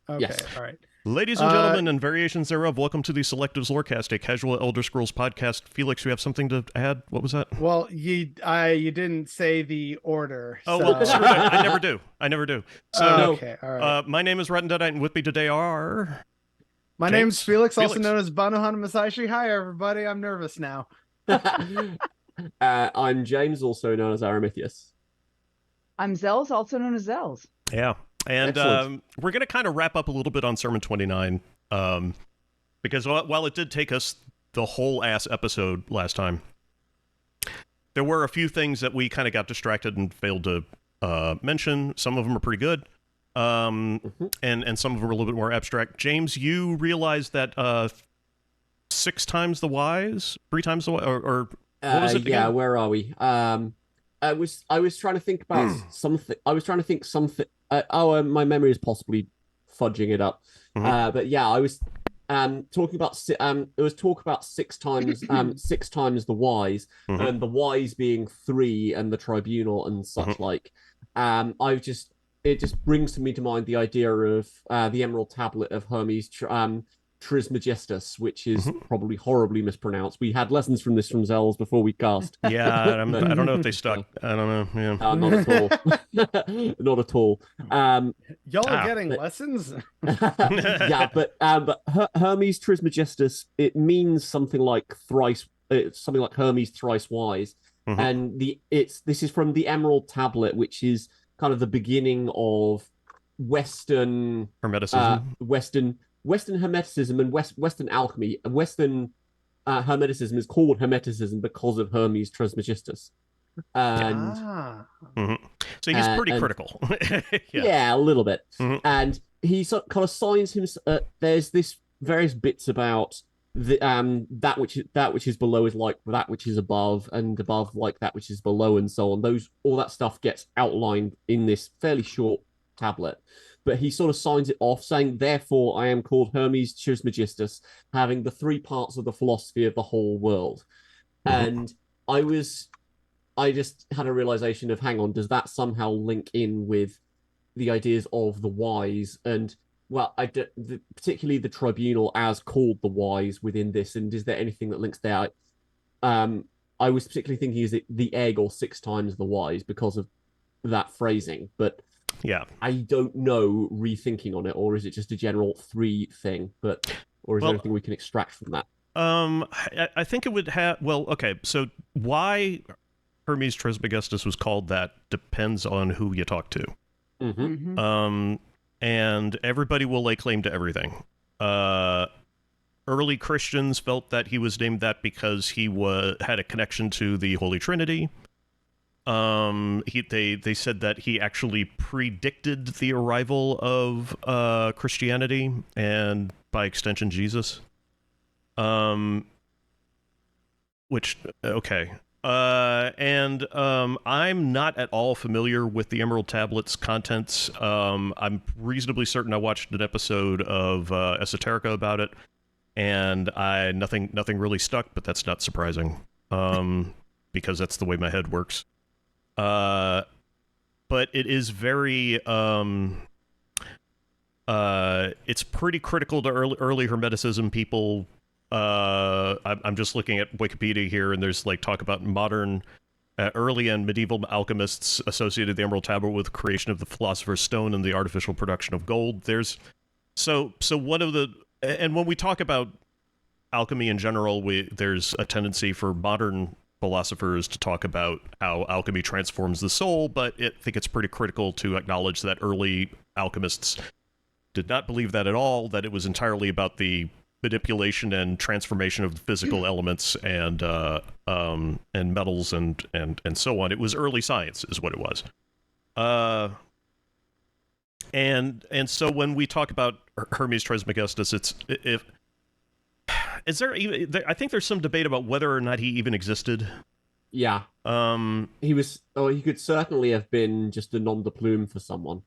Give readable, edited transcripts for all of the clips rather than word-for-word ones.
Okay, Yes. all right. Ladies and gentlemen, and variations thereof, welcome to the Selectives Lorecast, a casual Elder Scrolls podcast. Felix, you have something to add? What was that? Well, you didn't say the order. Oh, So... well, screw that. I never do. I never do. So, No. okay, all right. my name is Rotten Deadite, and with me today are... My James? name's Felix, also Felix. known as Banohana Masashi. Hi, everybody. I'm nervous now. I'm James, also known as Aramithius. I'm Zels, also known as Zels. Yeah. And Excellent. we're going to kind of wrap up a little bit on Sermon 29, because while it did take us the whole ass episode last time, there were a few things that we kind of got distracted and failed to mention. Some of them are pretty good, and some of them are a little bit more abstract. James, you realized that 6 times the wise, 3 times the wise, or what was it Yeah, again? where are we? I was trying to think about something. I was trying to think something. My memory is possibly fudging it up. But yeah, I was talking about it was talk about 6 times 6 times the wise, and the wise being 3 and the tribunal and such like. It just brings to me to mind the idea of the Emerald Tablet of Hermes Trismegistus, which is probably horribly mispronounced. We had lessons from this from Zels before we cast. Yeah, I don't know if they stuck. I don't know. Yeah. Not at all. Not at all. Y'all are getting lessons? Yeah, but Hermes Trismegistus, it means something like thrice. It's something like Hermes thrice wise, and this is from the Emerald Tablet, which is kind of the beginning of Western Hermeticism. Western Hermeticism and Western alchemy. Western Hermeticism is called Hermeticism because of Hermes Trismegistus. And So he's pretty critical. yeah, a little bit. And he kind of signs him. There's this various bits about the that which is below is like that which is above, and above like that which is below, and so on. All that stuff gets outlined in this fairly short tablet. But he sort of signs it off, saying, "Therefore, I am called Hermes Trismegistus, having the 3 parts of the philosophy of the whole world." And I just had a realization of, hang on, does that somehow link in with the ideas of the wise? And well, particularly the tribunal as called the wise within this. And is there anything that links there? I was particularly thinking, is it the egg or 6 times the wise because of that phrasing? But yeah, I don't know, rethinking on it, or is it just a general 3 thing? Or is there anything we can extract from that? I think it would have. Well, okay. So why Hermes Trismegistus was called that depends on who you talk to. And everybody will lay claim to everything. Early Christians felt that he was named that because he had a connection to the Holy Trinity. They said that he actually predicted the arrival of Christianity and by extension Jesus. Which okay. And I'm not at all familiar with the Emerald Tablet's contents. I'm reasonably certain I watched an episode of Esoterica about it, and nothing really stuck, but that's not surprising, because that's the way my head works. But it is very it's pretty critical to early Hermeticism people. I'm just looking at Wikipedia here, and there's like talk about modern, early and medieval alchemists associated the Emerald Tablet with creation of the Philosopher's Stone and the artificial production of gold. So one of the, and when we talk about alchemy in general, there's a tendency for modern philosophers to talk about how alchemy transforms the soul, but I think it's pretty critical to acknowledge that early alchemists did not believe that at all, that it was entirely about the manipulation and transformation of the physical elements and metals and so on. It was early science, is what it was. And so when we talk about Hermes Trismegistus, I think there's some debate about whether or not he even existed. Yeah. He could certainly have been just a nom de plume for someone.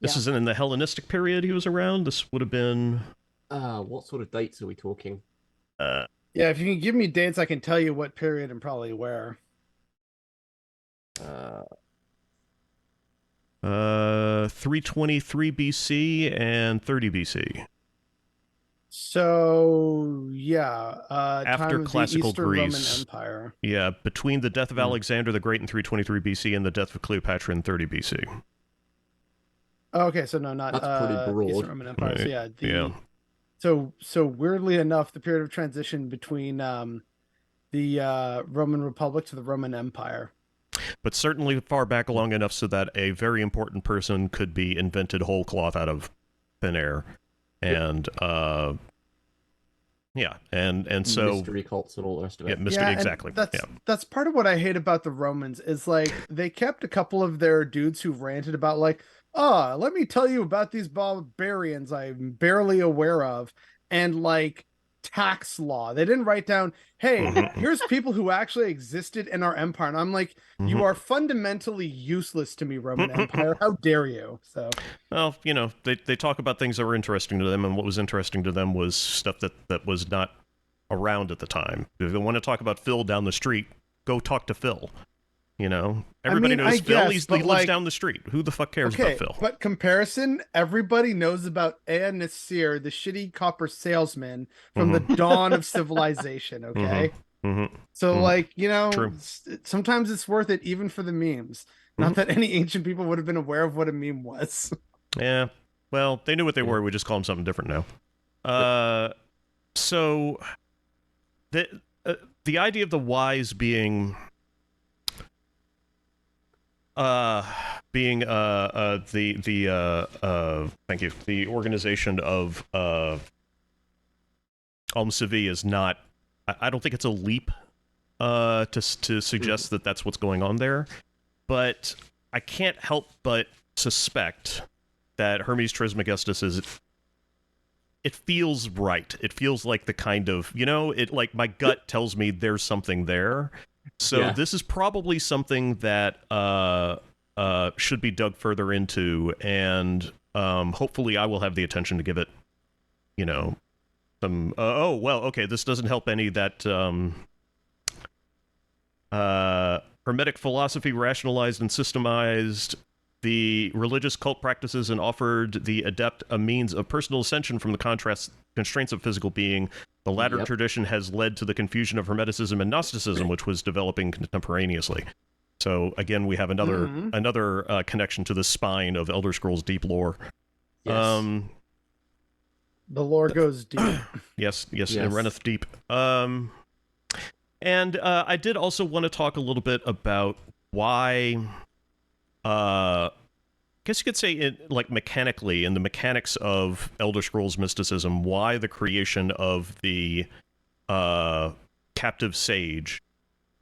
This is in the Hellenistic period he was around. This would have been... what sort of dates are we talking? Yeah, if you can give me dates, I can tell you what period and probably where. 323 BC and 30 BC. So yeah, After time of the classical Eastern Greece. Roman Empire. Yeah, between the death of Alexander the Great in 323 BC and the death of Cleopatra in 30 BC. Okay, so no, not That's pretty broad. Eastern Roman Empire. So Right, yeah, yeah. so weirdly enough, the period of transition between the Roman Republic to the Roman Empire. But certainly far back long enough so that a very important person could be invented whole cloth out of thin air. And yeah, and so mystery cults and all the rest of it. yeah, mystery, Yeah, and exactly. that's part of what I hate about the Romans is like they kept a couple of their dudes who ranted about like, oh, let me tell you about these barbarians I'm barely aware of, and like tax law. They didn't write down, hey, here's people who actually existed in our empire. And I'm like, you are fundamentally useless to me, Roman Empire. How dare you? So Well, you know, they talk about things that were interesting to them, and what was interesting to them was stuff that was not around at the time. If they want to talk about Phil down the street, go talk to Phil. You know, everybody mean, knows I Phil. guess, He but, lives like- down the street. Who the fuck cares okay, about Phil? but comparison, everybody knows about Ea Nasir, the shitty copper salesman from the dawn of civilization. Okay, so like True. sometimes it's worth it even for the memes. Not that any ancient people would have been aware of what a meme was. Yeah. Well, they knew what they were. We just call them something different now. So the idea of the wise being thank you, the organization of Almsevi is not. I don't think it's a leap to suggest that that's what's going on there, but I can't help but suspect that Hermes Trismegistus is. It feels right. It feels like the kind of, it like my gut tells me there's something there. So this is probably something that should be dug further into, and hopefully I will have the attention to give it, some. Oh well, okay. This doesn't help any that Hermetic philosophy rationalized and systemized the religious cult practices and offered the adept a means of personal ascension from the constraints of physical being. The latter tradition has led to the confusion of Hermeticism and Gnosticism, which was developing contemporaneously. So again, we have another connection to the spine of Elder Scrolls deep lore. Yes. The lore goes deep. Yes, it runneth deep. And I did also want to talk a little bit about why. I guess you could say like mechanically, in the mechanics of Elder Scrolls mysticism, why the creation of the captive sage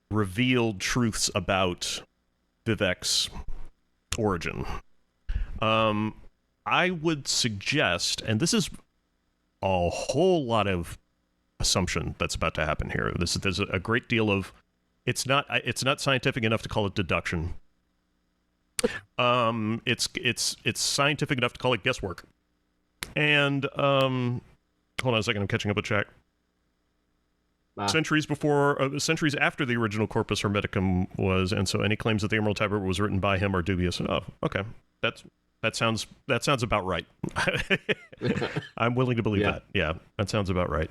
revealed truths about Vivec's origin. I would suggest, and this is a whole lot of assumption that's about to happen here. There's a great deal of it's not scientific enough to call it deduction. It's scientific enough to call it guesswork. And hold on a second, I'm catching up with chat. Centuries after the original Corpus Hermeticum was, and so any claims that the Emerald Tablet was written by him are dubious. Oh, okay, that sounds about right. I'm willing to believe that. Yeah, that sounds about right.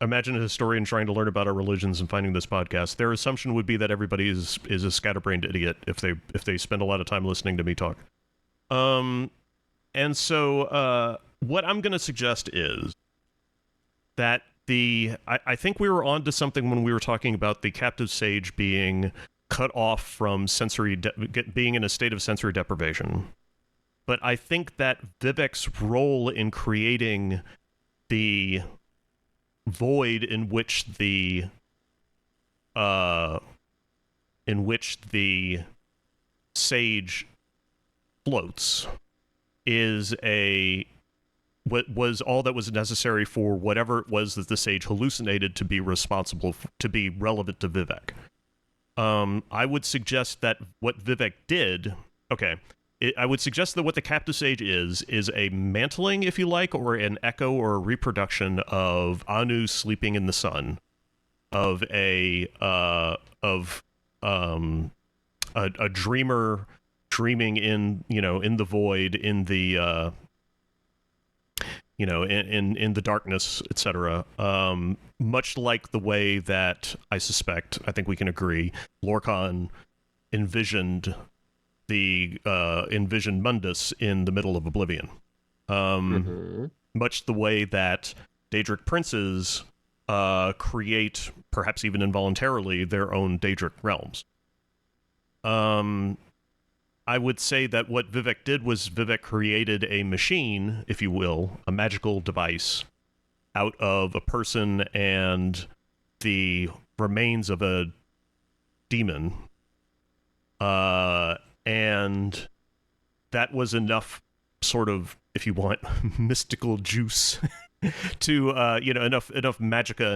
Imagine a historian trying to learn about our religions and finding this podcast. Their assumption would be that everybody is a scatterbrained idiot if they spend a lot of time listening to me talk. And so what I'm going to suggest is that I think we were onto something when we were talking about the captive sage being cut off from being in a state of sensory deprivation. But I think that Vivec's role in creating the void in which the sage floats is what was all that was necessary for whatever it was that the sage hallucinated to be to be relevant to Vivec. I would suggest that what Vivec did, I would suggest that what the captive sage is a mantling, if you like, or an echo or a reproduction of Anu sleeping in the sun, of a dreamer dreaming in in the void, in the in the darkness, etc. Much like the way that I think we can agree, Lorcan envisioned envisioned Mundus in the middle of Oblivion. Much the way that Daedric princes create, perhaps even involuntarily, their own Daedric realms. I would say that what Vivec did was Vivec created a machine, if you will, a magical device, out of a person and the remains of a demon. And that was enough sort of, if you want, mystical juice to, enough magicka,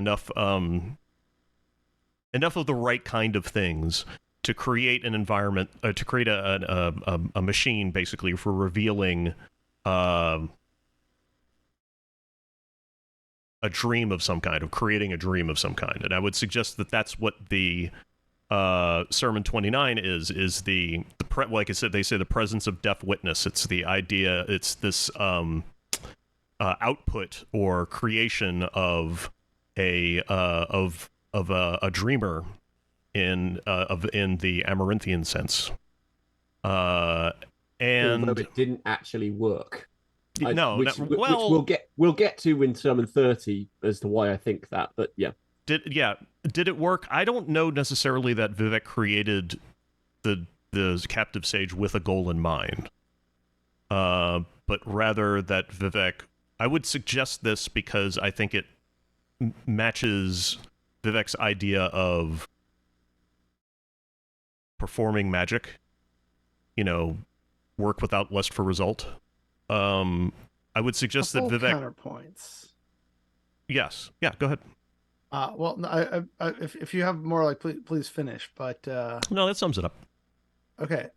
enough of the right kind of things to create an environment, to create a machine, basically, for revealing a dream of some kind, of creating a dream of some kind. And I would suggest that that's what the Sermon 29 is like I said, they say the presence of deaf witness. It's the idea, it's this output or creation of a dreamer in the Amaranthian sense. And although it didn't actually work. Which we'll get to in Sermon 30 as to why I think that, but yeah. Did it work? I don't know necessarily that Vivec created the captive sage with a goal in mind, but rather that Vivec. I would suggest this because I think it matches Vivec's idea of performing magic. Work without lust for result. I would suggest that Vivec counterpoints. Yes. Yeah. Go ahead. Well, if you have more, like, please finish. But no, that sums it up. Okay.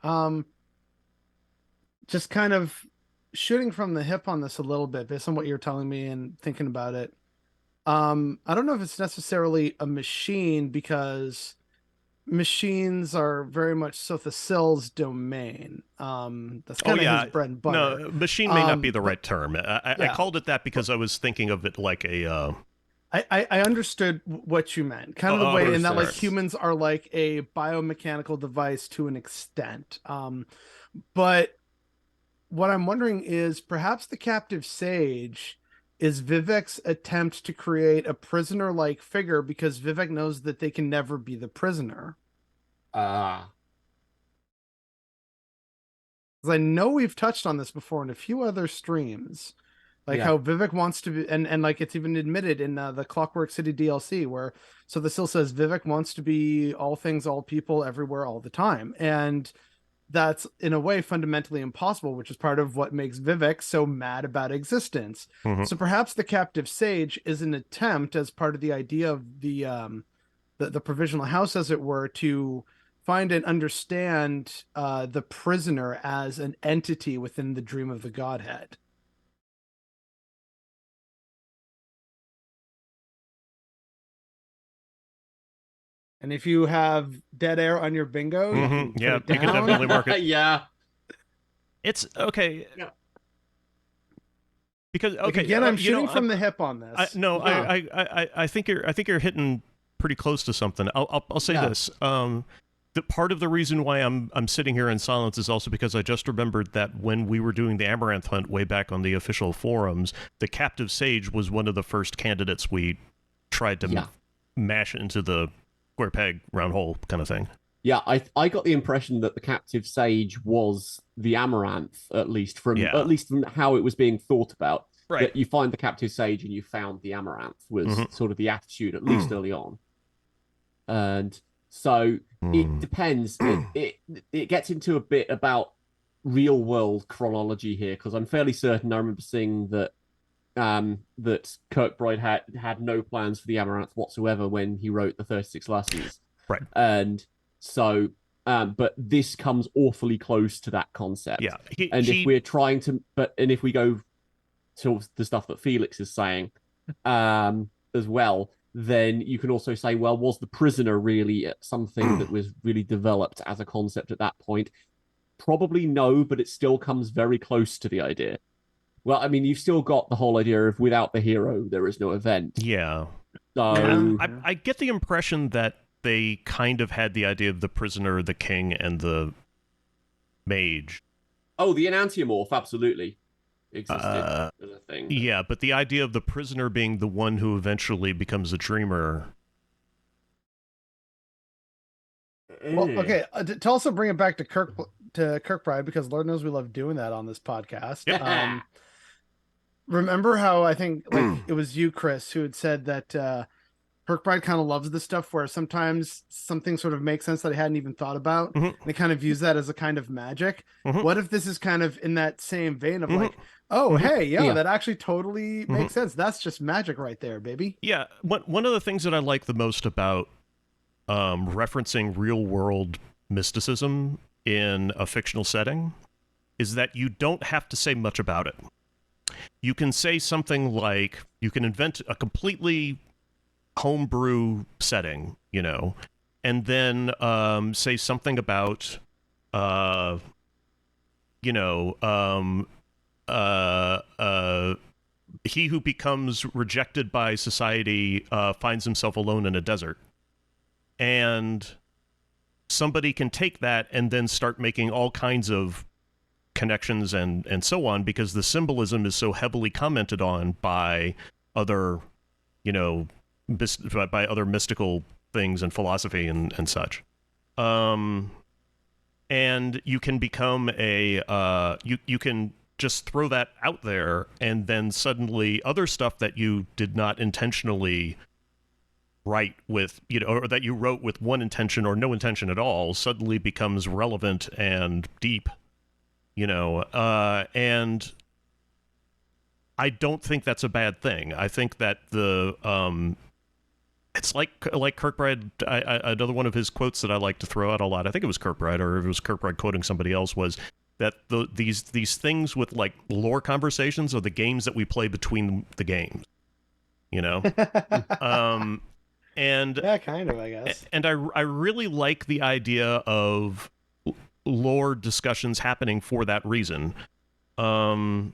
Just kind of shooting from the hip on this a little bit, based on what you're telling me and thinking about it. I don't know if it's necessarily a machine, because machines are very much Sothasill's domain. That's kind of his bread and butter. No, machine may not be the right term. I called it that because I was thinking of it like a. I understood what you meant, kind of the way in that, like, humans are like a biomechanical device to an extent. But what I'm wondering is perhaps the captive sage is Vivec's attempt to create a prisoner-like figure, because Vivec knows that they can never be the prisoner. Because I know we've touched on this before in a few other streams. Like how Vivec wants to be, and like it's even admitted in the Clockwork City DLC, where Sothasil says Vivec wants to be all things, all people, everywhere, all the time. And that's in a way fundamentally impossible, which is part of what makes Vivec so mad about existence. Mm-hmm. So perhaps the captive sage is an attempt, as part of the idea of the provisional house, as it were, to find and understand the prisoner as an entity within the dream of the Godhead. And if you have dead air on your bingo, you can definitely mark it. Yeah. It's okay. Yeah. Because like, again, I'm shooting from the hip on this. I think you're hitting pretty close to something. I'll say this. The part of the reason why I'm sitting here in silence is also because I just remembered that when we were doing the Amaranth hunt way back on the official forums, the captive sage was one of the first candidates we tried to mash into the square peg round hole kind of thing. Yeah, I got the impression that the captive sage was the Amaranth, at least from how it was being thought about. Right. That you find the captive sage and you found the Amaranth was sort of the attitude, at least early on. And so it depends. It gets into a bit about real world chronology here, because I'm fairly certain I remember seeing that that Kirkbride had no plans for the Amaranth whatsoever when he wrote the 36 Lessons. Right. And so, but this comes awfully close to that concept. Yeah. If we're trying to, if we go to the stuff that Felix is saying, as well, then you can also say, well, was the prisoner really something that was really developed as a concept at that point? probably no, but it still comes very close to the idea. Well, I mean, you've still got the whole idea of without the hero, there is no event. Yeah. So I get the impression that they kind of had the idea of the prisoner, the king, and the mage. Oh, the enantiomorph absolutely existed as a thing. Yeah, but the idea of the prisoner being the one who eventually becomes a dreamer. Well, okay, to also bring it back to Kirkbride, because Lord knows we love doing that on this podcast. Yep. Remember how I think it was you, Chris, who had said that Kirkbride kind of loves the stuff where sometimes something sort of makes sense that I hadn't even thought about, and they kind of views that as a kind of magic. What if this is kind of in that same vein of like, oh, hey, yeah, that actually totally makes sense. That's just magic right there, baby. Yeah, one of the things that I like the most about referencing real-world mysticism in a fictional setting is that you don't have to say much about it. You can say something like, you can invent a completely homebrew setting, you know, and then say something about, you know, he who becomes rejected by society finds himself alone in a desert. And somebody can take that and then start making all kinds of connections and so on, because the symbolism is so heavily commented on by other, you know, by other mystical things and philosophy and such. And you can become a you can just throw that out there, and then suddenly other stuff that you did not intentionally write with, you know, or that you wrote with one intention or no intention at all, suddenly becomes relevant and deep, you know. And I don't think that's a bad thing. I think that the it's like Kirkbride. Another one of his quotes that I like to throw out a lot, I think it was Kirkbride, or if it was Kirkbride quoting somebody else, was that these things with like lore conversations are the games that we play between the games, you know. And yeah, kind of, I guess. And I really like the idea of lore discussions happening for that reason. And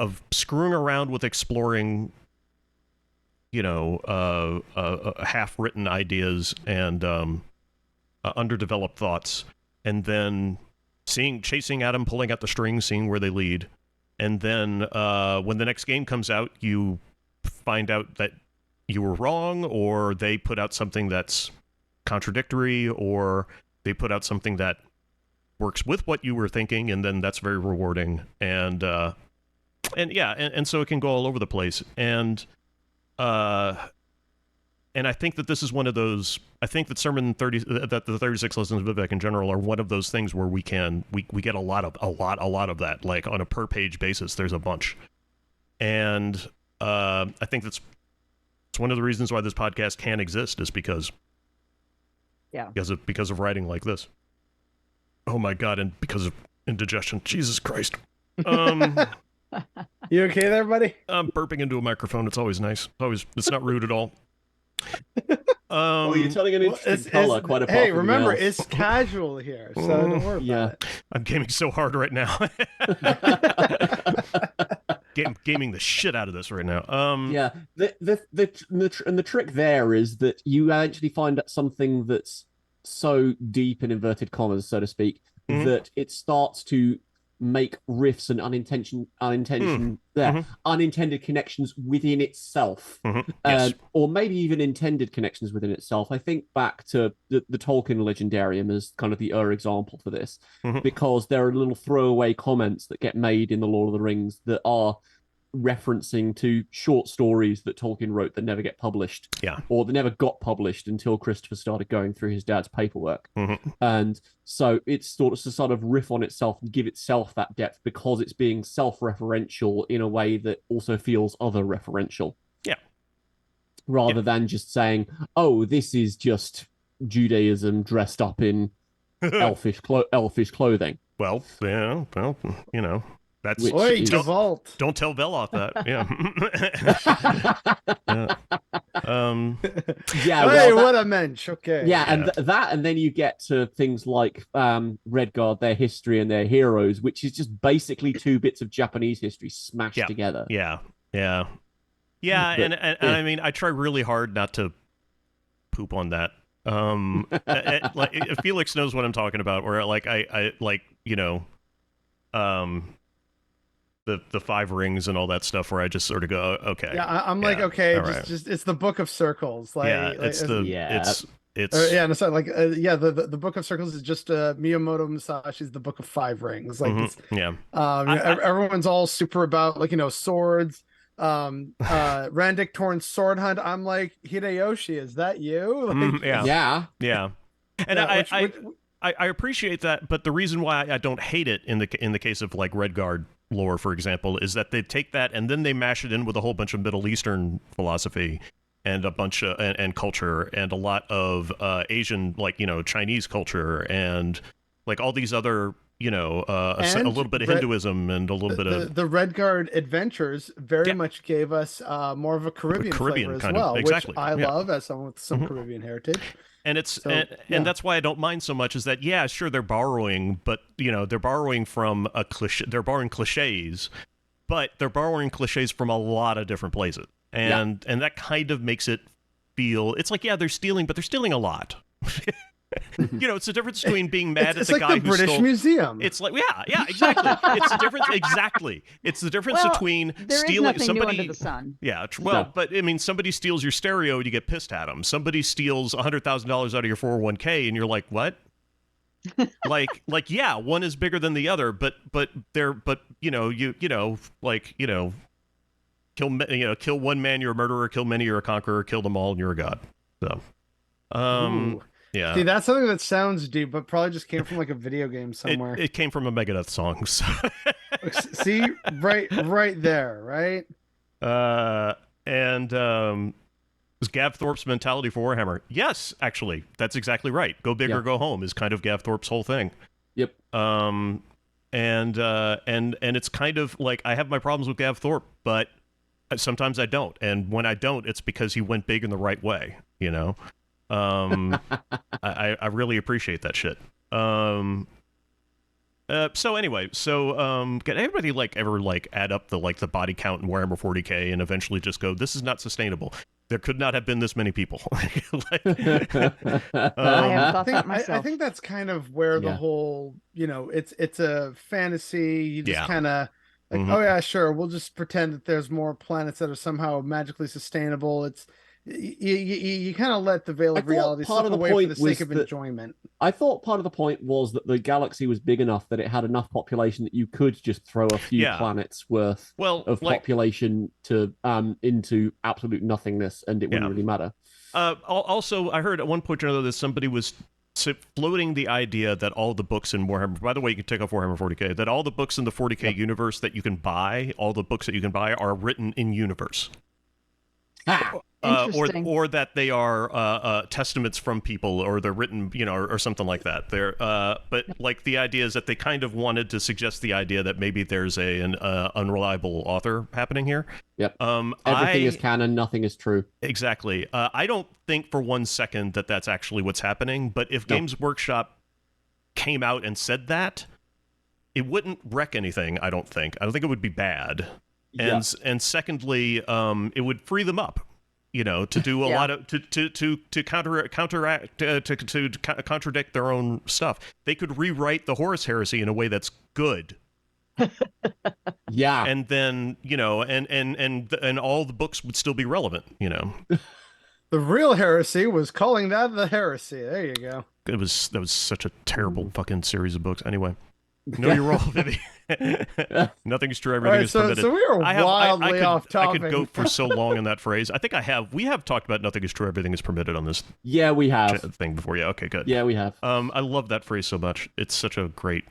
of screwing around with exploring, you know, half-written ideas and underdeveloped thoughts, and then chasing at them, pulling out the strings, seeing where they lead. And then when the next game comes out, you find out that you were wrong, or they put out something that's contradictory, or they put out something that works with what you were thinking, and then that's very rewarding. And yeah, and so it can go all over the place. And I think that this is one of those. I think that that the 36 lessons of Vivec in general are one of those things where we get a lot of that, like on a per page basis. There's a bunch, and I think it's one of the reasons why this podcast can exist, is because of writing like this. Oh my god, and because of indigestion. Jesus Christ. You okay there, buddy? I'm burping into a microphone. It's always nice. It's not rude at all. Well, you're telling an interesting color, quite apart hey, from remember, else. it's casual here, so don't worry about it. I'm gaming so hard right now. Gaming the shit out of this right now. Yeah, the trick there is that you actually find something that's so deep in inverted commas, so to speak, that it starts to make riffs and unintended connections within itself, Yes. or maybe even intended connections within itself. I think back to the Tolkien Legendarium as kind of the example for this, because there are little throwaway comments that get made in the Lord of the Rings that are referencing to short stories that Tolkien wrote that never get published, or that never got published until Christopher started going through his dad's paperwork. And so it's sort of riff on itself and give itself that depth, because it's being self-referential in a way that also feels other referential, rather than just saying, oh, this is just Judaism dressed up in elfish clothing. Well, yeah, you know, That's Which Oi, is- Gavalt. don't tell Veloth that. Yeah. Yeah, Hey, well, what a mensch. Okay. yeah, Yeah. and that, and then you get to things like Redguard, their history and their heroes, which is just basically 2 bits of Japanese history smashed Yeah. together. Yeah. But, And I mean, I try really hard not to poop on that. Like Felix knows what I'm talking about. Where like I like the 5 rings and all that stuff. Where I just sort of go, okay. Yeah, I'm like, okay, all right. just it's the Book of Circles. Like, Yeah, it's the Yeah. it's yeah, no, sorry, like, yeah, the Book of Circles is just Miyamoto Musashi's The Book of Five Rings. Like, it's, yeah. everyone's all super about, like, swords. Randic Torn's Sword Hunt. I'm like, Hideyoshi, is that you? Like, Yeah. And yeah, I appreciate that, but the reason why I don't hate it in the case of like Redguard lore, for example, is that they take that and then they mash it in with a whole bunch of Middle Eastern philosophy and a bunch of and culture and a lot of Asian, like Chinese culture and like all these other a little bit of Hinduism and a little bit of the Redguard adventures very much gave us more of a Caribbean flavor as kind well, of, exactly. which I love as someone with some Caribbean heritage. And it's and that's why I don't mind so much is that sure they're borrowing, but they're borrowing from a cliche. They're borrowing cliches, but they're borrowing cliches from a lot of different places, and that kind of makes it feel it's like they're stealing, but they're stealing a lot. It's the difference between being mad at the like guy the who British stole. Museum. It's like exactly. It's the difference exactly. It's the difference between stealing somebody. New under the sun. Yeah, but I mean, somebody steals your stereo and you get pissed at them. Somebody steals $100,000 out of your 401k and you're like, what? like one is bigger than the other, but kill one man, you're a murderer. Kill many, you're a conqueror. Kill them all, and you're a god. So, Ooh. yeah. See, that's something that sounds deep, but probably just came from like a video game somewhere. It came from a Megadeth song. So. See, right there, right? Was Gav Thorpe's mentality for Warhammer? Yes, actually, that's exactly right. Go big or go home is kind of Gav Thorpe's whole thing. Yep. And it's kind of like I have my problems with Gav Thorpe, but sometimes I don't. And when I don't, it's because he went big in the right way. I really appreciate that shit. So anyway, can anybody ever add up the body count in Warhammer 40K and eventually just go, this is not sustainable. There could not have been this many people. I have thought that myself. I think that's kind of where the whole, it's a fantasy. You just kind of like, oh yeah, sure, we'll just pretend that there's more planets that are somehow magically sustainable. It's you kind of let the veil of reality slip away for the sake of enjoyment. I thought part of the point was that the galaxy was big enough that it had enough population that you could just throw a few planets worth of population to into absolute nothingness, and it wouldn't really matter. Also, I heard at one point or another that somebody was floating the idea that all the books in Warhammer, by the way, you can take off Warhammer 40K, that all the books in the 40K universe that you can buy, all the books that you can buy are written in universe. Or that they are testaments from people, or they're written, or something like that. They're, but like the idea is that they kind of wanted to suggest the idea that maybe there's an unreliable author happening here. Yep. Everything is canon, nothing is true. Exactly. I don't think for one second that that's actually what's happening. But if Games Workshop came out and said that, it wouldn't wreck anything. I don't think. it would be bad. And secondly, it would free them up, to do a lot of to counteract to contradict their own stuff. They could rewrite the Horus Heresy in a way that's good. And then and all the books would still be relevant. The real heresy was calling that the heresy. There you go. That was such a terrible fucking series of books. Anyway. Know your role, Vivi. Nothing is true. Everything is permitted. So we are wildly off topic. I could go for so long in that phrase. I think we have talked about nothing is true. Everything is permitted on this. Yeah, we have thing before. Yeah. Okay. Good. Yeah, we have. I love that phrase so much. It's such a great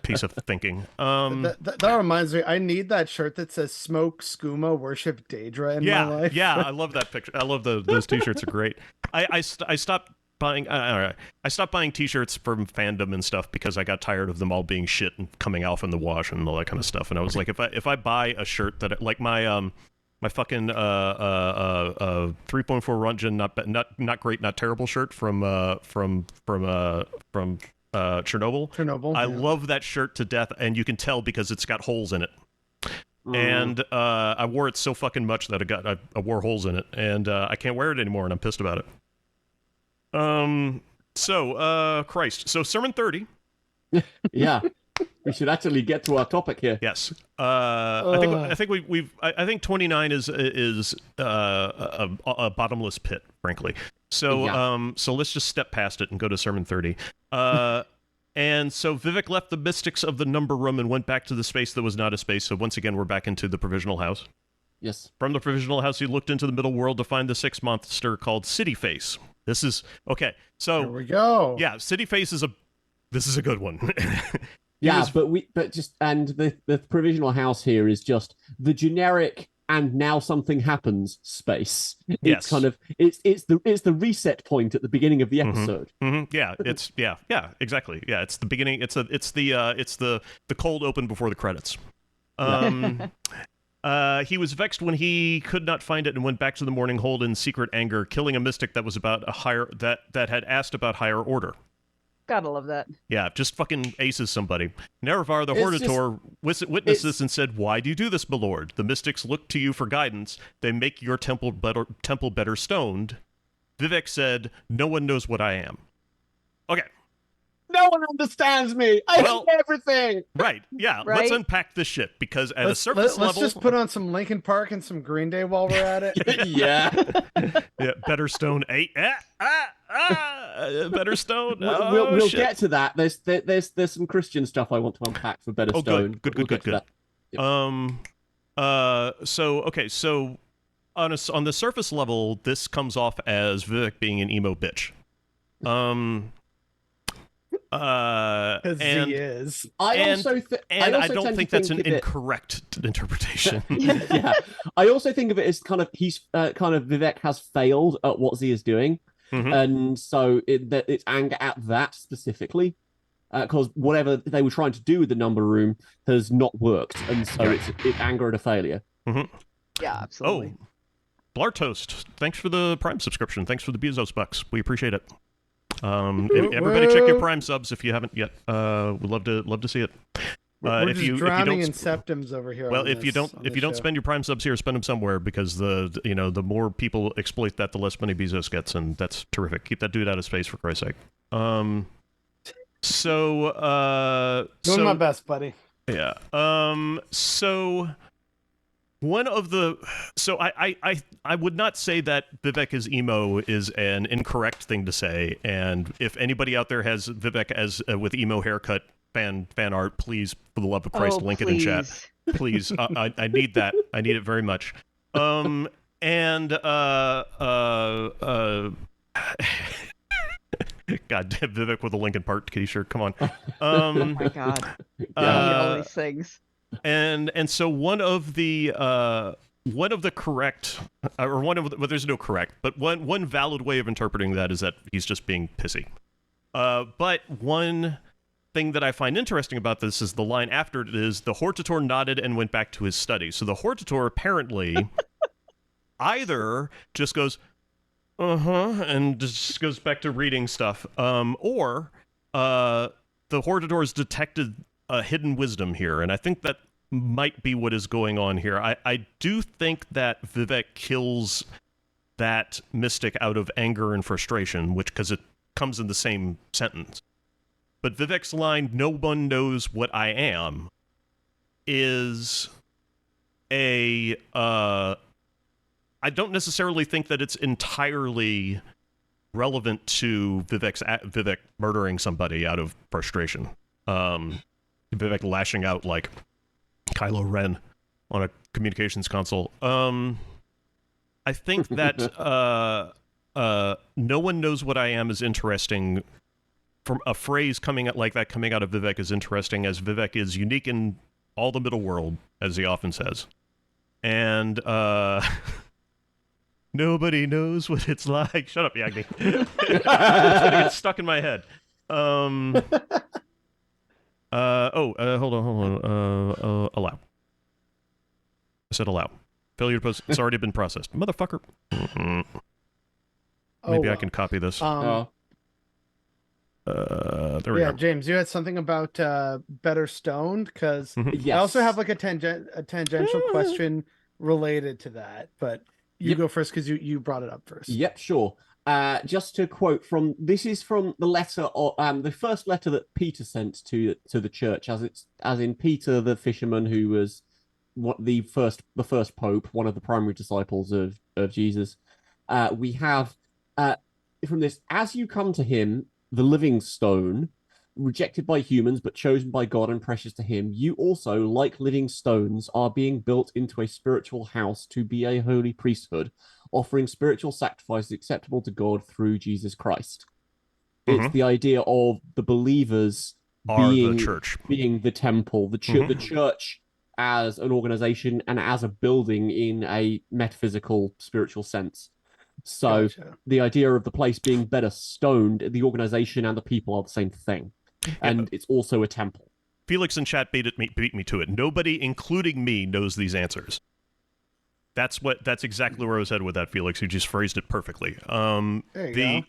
piece of thinking. That reminds me. I need that shirt that says "Smoke Skooma, Worship Daedra" in my life. Yeah, I love that picture. I love those T-shirts are great. I stopped buying. I stopped buying T-shirts from fandom and stuff because I got tired of them all being shit and coming off in the wash and all that kind of stuff. And I was like, if I buy a shirt that like my fucking 3.4 Runjin not great not terrible shirt from Chernobyl. I love that shirt to death, and you can tell because it's got holes in it. And I wore it so fucking much that I wore holes in it, and I can't wear it anymore, and I'm pissed about it. Christ. So Sermon 30. Yeah. We should actually get to our topic here. Yes. I think 29 is a bottomless pit, frankly. So so let's just step past it and go to Sermon 30. And so Vivec left the mystics of the number room and went back to the space that was not a space. So once again, we're back into the provisional house. Yes. From the provisional house, he looked into the middle world to find the sixth monster called City Face. This is okay. So here we go. Yeah, City Face is a good one. The provisional house here is just the generic and now something happens space. It's kind of it's the reset point at the beginning of the episode. Yeah, it's exactly. Yeah, it's the beginning. It's the cold open before the credits. He was vexed when he could not find it and went back to the morning hold in secret anger, killing a mystic that was about that had asked about higher order. Gotta love that. Yeah, just fucking aces somebody. Nerevar the Hortator witnessed this and said, "Why do you do this, my lord? The mystics look to you for guidance. They make your temple better stoned." Vivec said, "No one knows what I am." Okay. No one understands me. I hate everything. Right. Yeah. Right? Let's unpack this shit because at a surface level, let's just put on some Linkin Park and some Green Day while we're at it. Yeah. Yeah. Better stone. Better stone. We'll get to that. There's some Christian stuff I want to unpack for Better Stone. Good. Yep. So on the surface level, this comes off as Vivec being an emo bitch. Because he is. I don't think that's an incorrect interpretation. Yeah, I also think of it as kind of Vivec has failed at what Z is doing, and so it's anger at that specifically, because whatever they were trying to do with the number room has not worked, and so it's anger at a failure. Yeah, absolutely. Oh, Blartoast, thanks for the Prime subscription. Thanks for the Bezos bucks. We appreciate it. Everybody check your Prime subs if you haven't yet. We'd love to see it. We're just drowning in septims over here. Well, if you don't spend your Prime subs here, spend them somewhere, because the more people exploit that, the less money Bezos gets, and that's terrific. Keep that dude out of space, for Christ's sake. Doing my best, buddy. Yeah. I would not say that Vivec is emo is an incorrect thing to say, and if anybody out there has Vivec as with emo haircut fan art, please, for the love of Christ, link it in chat, please. I need that. I need it very much. God damn, Vivec with a Linkin Park t-shirt. Come on. Oh my god. All these things. And so one of the correct, well, there's no correct, but one valid way of interpreting that is that he's just being pissy. But one thing that I find interesting about this is the line after it is, the Hortator nodded and went back to his study. So the Hortator apparently either just goes, and just goes back to reading stuff, or the Hortator's detected a hidden wisdom here, and I think that might be what is going on here. I do think that Vivec kills that mystic out of anger and frustration, because it comes in the same sentence. But Vivec's line, "No one knows what I am," is I don't necessarily think that it's entirely relevant to Vivec murdering somebody out of frustration. Vivec lashing out like Kylo Ren on a communications console. I think that "no one knows what I am" is interesting. From a phrase coming out of Vivec is interesting, as Vivec is unique in all the middle world, as he often says. And Nobody knows what it's like. Shut up, Yagni. It's gonna get stuck in my head. Hold on. Allow. I said allow. Failure to post. It's already been processed. Motherfucker. Maybe I can copy this. There we go. James, you had something about better stoned, because Yes. I also have like a tangential question related to that, but you go first because you brought it up first. Yep, sure. Just to quote from this is from the letter of the first letter that Peter sent to the church, as in Peter the fisherman, who was the first pope, one of the primary disciples of Jesus. We have from this, as you come to him, the living stone, rejected by humans but chosen by God and precious to him, you also, like living stones, are being built into a spiritual house to be a holy priesthood, offering spiritual sacrifices acceptable to God through Jesus Christ. It's the idea of the believers being the temple, the church as an organization and as a building in a metaphysical, spiritual sense. So the idea of the place being better stoned, the organization and the people are the same thing. And it's also a temple. Felix in chat beat me to it. Nobody, including me, knows these answers. That's exactly where I was headed with that, Felix. You just phrased it perfectly. There you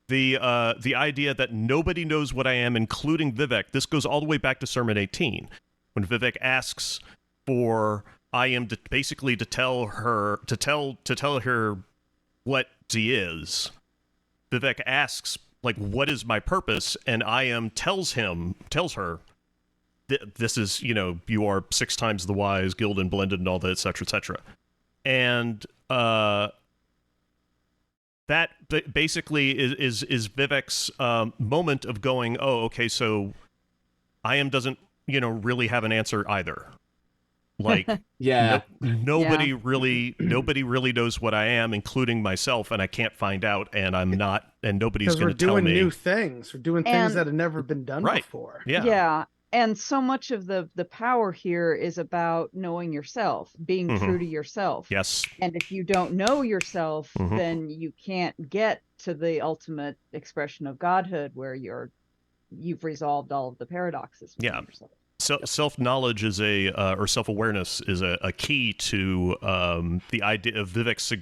go. The idea that nobody knows what I am, including Vivec. This goes all the way back to Sermon 18, when Vivec asks for I am basically to tell her what she is. Vivec asks, like, what is my purpose? And I am tells her, this is, you are 6 times the wise, gilded and blended and all that, etc., etc. And that basically is Vivec's moment of going, oh, okay, so I am doesn't, really have an answer either. Like, nobody really knows what I am, including myself, and I can't find out, and I'm not, and nobody's going to tell me. We're doing new things. We're doing things that have never been done before. Yeah. And so much of the power here is about knowing yourself, being true to yourself. Yes. And if you don't know yourself, then you can't get to the ultimate expression of godhood, where you've resolved all of the paradoxes within yourself. So self-knowledge is or self-awareness is a key to the idea of Vivek's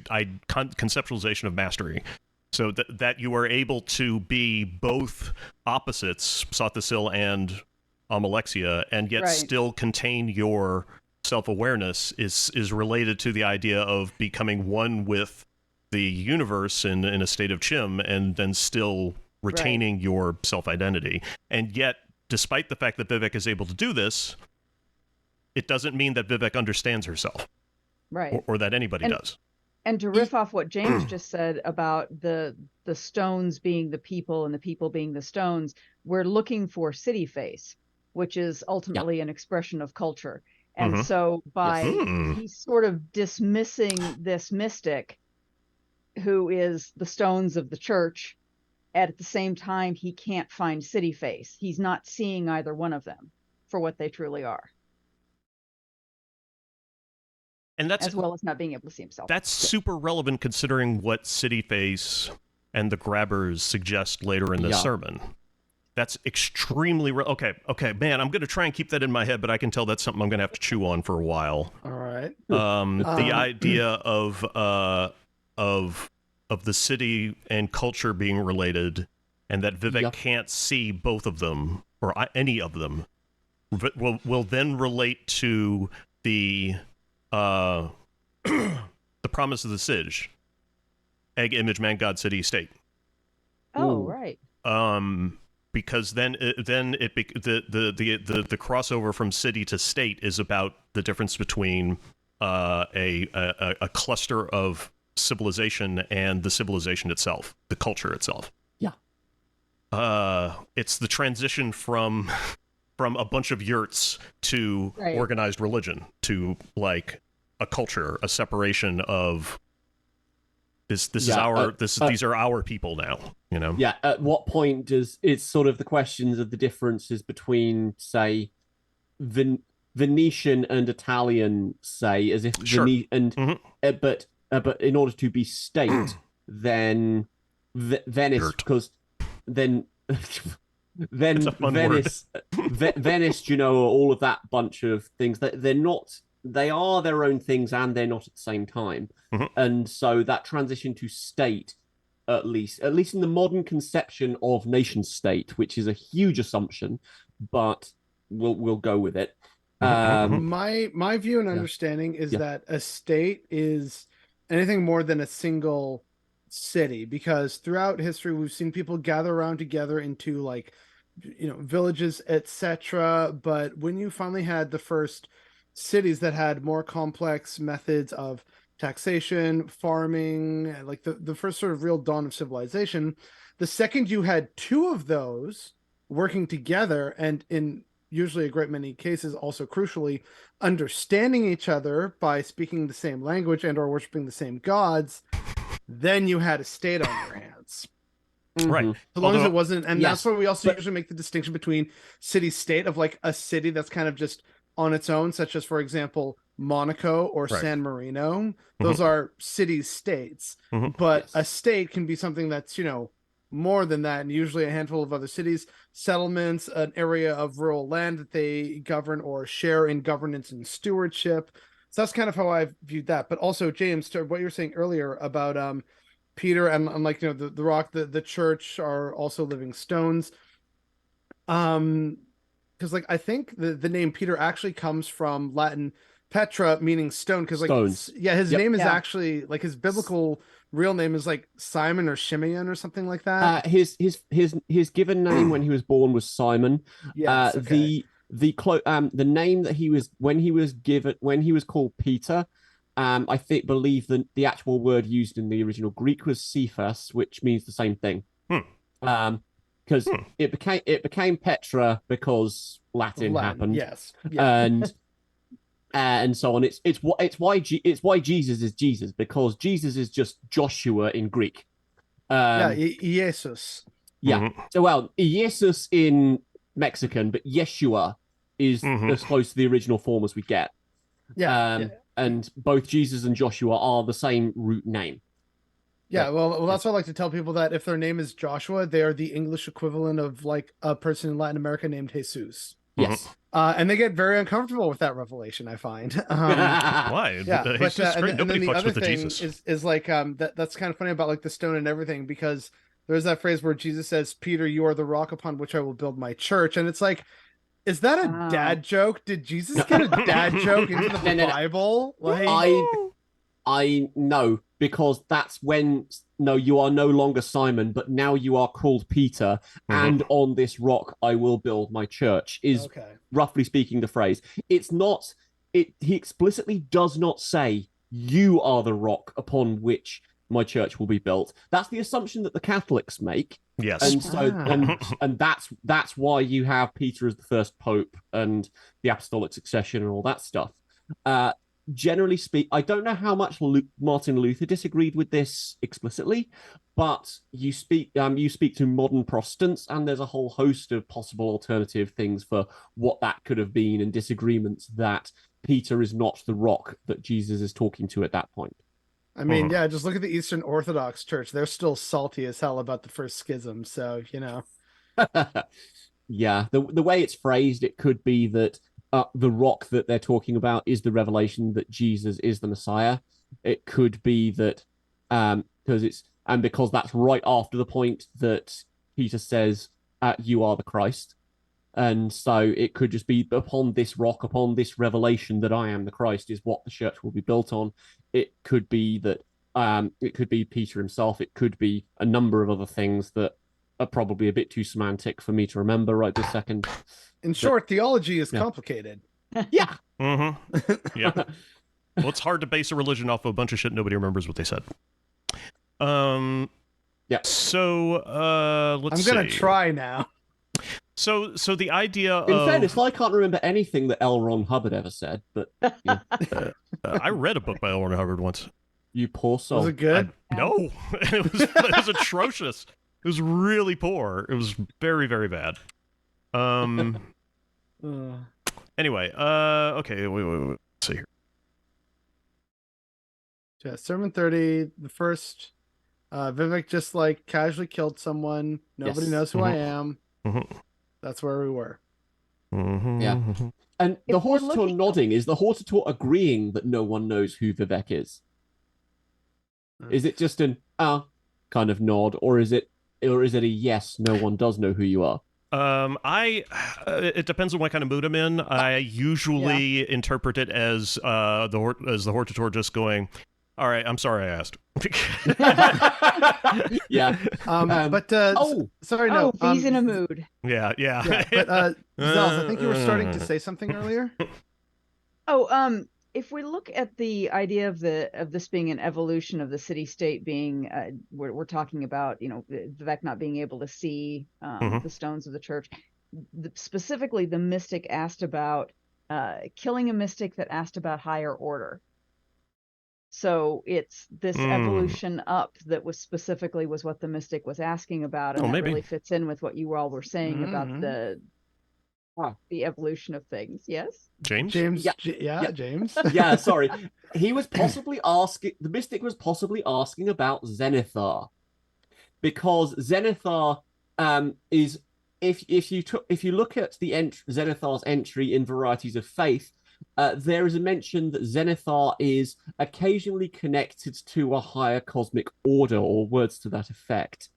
conceptualization of mastery. So that you are able to be both opposites, Sathasil and Amalexia, and yet still contain your self-awareness is related to the idea of becoming one with the universe in a state of Chim, and then still retaining your self-identity. And yet, despite the fact that Vivec is able to do this, it doesn't mean that Vivec understands herself. Right. Or that anybody does. And to riff off what James just said about the stones being the people and the people being the stones, we're looking for city face, which is ultimately an expression of culture. And so he's sort of dismissing this mystic who is the stones of the church. At the same time, he can't find city face. He's not seeing either one of them for what they truly are. And that's, as well as not being able to see himself. That's super relevant considering what city face and the grabbers suggest later in the sermon. That's extremely okay, man, I'm going to try and keep that in my head, but I can tell that's something I'm going to have to chew on for a while. All right. The idea of the city and culture being related, and that Vivec can't see both of them, or any of them, will then relate to the promise of the Sige. Egg, image, man, God, city, state. Oh, right. Because then the crossover from city to state is about the difference between a cluster of civilization and the civilization itself, the culture itself. It's the transition from a bunch of yurts to organized religion, to like a culture, a separation of these are our people now, you know. At what point does it's sort of the questions of the differences between, say, Venetian and Italian, say, as if but but in order to be state, then Venice, Dirt. because then It's then a fun word. Venice, all of that bunch of things that they're not. They are their own things, and they're not at the same time. Mhm. And so that transition to state, at least in the modern conception of nation state, which is a huge assumption, but we'll go with it. My view and Yeah. understanding is Yeah. that a state is anything more than a single city, because throughout history we've seen people gather around together into like villages, etc. But when you finally had the first cities that had more complex methods of taxation, farming, and like the first sort of real dawn of civilization, the second you had two of those working together, and in usually a great many cases also crucially understanding each other by speaking the same language and or worshiping the same gods, then you had a state on your hands. Right. So long as it Although, wasn't, and Yes, that's where we also but usually make the distinction between city state, of like a city that's kind of just on its own, such as, for example, Monaco or right. San Marino. Those are city states, Mhm. but Yes. a state can be something that's more than that, and usually a handful of other cities, settlements, an area of rural land that they govern or share in governance and stewardship. So that's kind of how I've viewed that. But also, James, to what you were saying earlier about Peter and like the rock, the church are also living stones. Because like I think the name Peter actually comes from Latin Petra, meaning stone. Because like stones. yeah, his Yep. name is Yeah. actually like his biblical real name is like Simon or Shimeon or something like that. His given name when he was born was Simon. Yes, okay. The name that he was when he was called Peter, I think believe the actual word used in the original Greek was Cephas, which means the same thing. Hmm. Because Hmm. it became Petra because Of Latin Latin, happened, yes, yeah, and so on. It's why Jesus is Jesus, because Jesus is just Joshua in Greek. yeah, Um, Jesus. yeah. Mhm. So well, Jesus in Mexican, but Yeshua is Mhm. as close to the original form as we get. Yeah, yeah. And both Jesus and Joshua are the same root name. Yeah, But well, yeah. that's why I like to tell people that if their name is Joshua, they are the English equivalent of like a person in Latin America named Jesus. Yes. And they get very uncomfortable with that revelation, I find. Why? Yeah, He's but just straight. and then Nobody the fucks other with the thing Jesus. is like that's kind of funny about like the stone and everything, because there's that phrase where Jesus says, "Peter, you are the rock upon which I will build my church," and it's like, is that a Wow. dad joke? Did Jesus get a dad joke into the No. Bible? Like, I I know, because that's when no, you are no longer Simon, but now you are called Peter, and on this rock I will build my church, is okay, roughly speaking the phrase. It's not he explicitly does not say you are the rock upon which my church will be built. That's the assumption that the Catholics make. Yes. And so Ah. and that's why you have Peter as the first pope and the apostolic succession and all that stuff. Uh, Generally speak, I don't know how much Martin Luther disagreed with this explicitly, but you speak to modern Protestants, and there's a whole host of possible alternative things for what that could have been, and disagreements that Peter is not the rock that Jesus is talking to at that point. I mean, yeah, just look at the Eastern Orthodox Church. They're still salty as hell about the first schism. So, Yeah, the way it's phrased, it could be that the rock that they're talking about is the revelation that Jesus is the Messiah. It could be that because that's right after the point that Peter says, "You are the Christ," and so it could just be upon this rock, upon this revelation that I am the Christ, is what the church will be built on. It could be that it could be Peter himself. It could be a number of other things that are probably a bit too semantic for me to remember right this second. in short, theology is Yeah. complicated. Yeah. Yeah. Well, it's hard to base a religion off of a bunch of shit nobody remembers what they said. Yeah. So let's see. I'm gonna try now. So the idea In of fairness, I can't remember anything that L. Ron Hubbard ever said, but I read a book by L. Ron Hubbard once. you poor soul. Was it good? No, it was atrocious. It was really poor. It was very, very bad. Anyway, okay, wait, let's see here. Yeah, Sermon 30, the first Vivek just like casually killed someone. Nobody Yes. knows who I am. Mhm. That's where we were. Yeah. And the If we're Hortator looking- nodding, is the Hortator agreeing that no one knows who Vivek is? Is it just an kind of nod, or is it a yes, no one does know who you are? It depends on what kind of mood I'm in. I usually interpret it as the Hortator just going, "All right, I'm sorry I asked." Yeah. Sorry, no. he's in a mood. Yeah. Yeah, but Zels, I think you were starting to say something earlier. If we look at the idea of this being an evolution of the city-state being, we're talking about, Vivek not being able to see the stones of the church. Specifically, the mystic asked about killing a mystic that asked about higher order. So it's this evolution up that was what the mystic was asking about, and that really fits in with what you all were saying about the evolution of things. Yes, James. James. Yeah, sorry. He was possibly asking. The mystic was possibly asking about Zenithar, because Zenithar is if you look at the Zenithar's entry in Varieties of Faith. There is a mention that Zenithar is occasionally connected to a higher cosmic order, or words to that effect.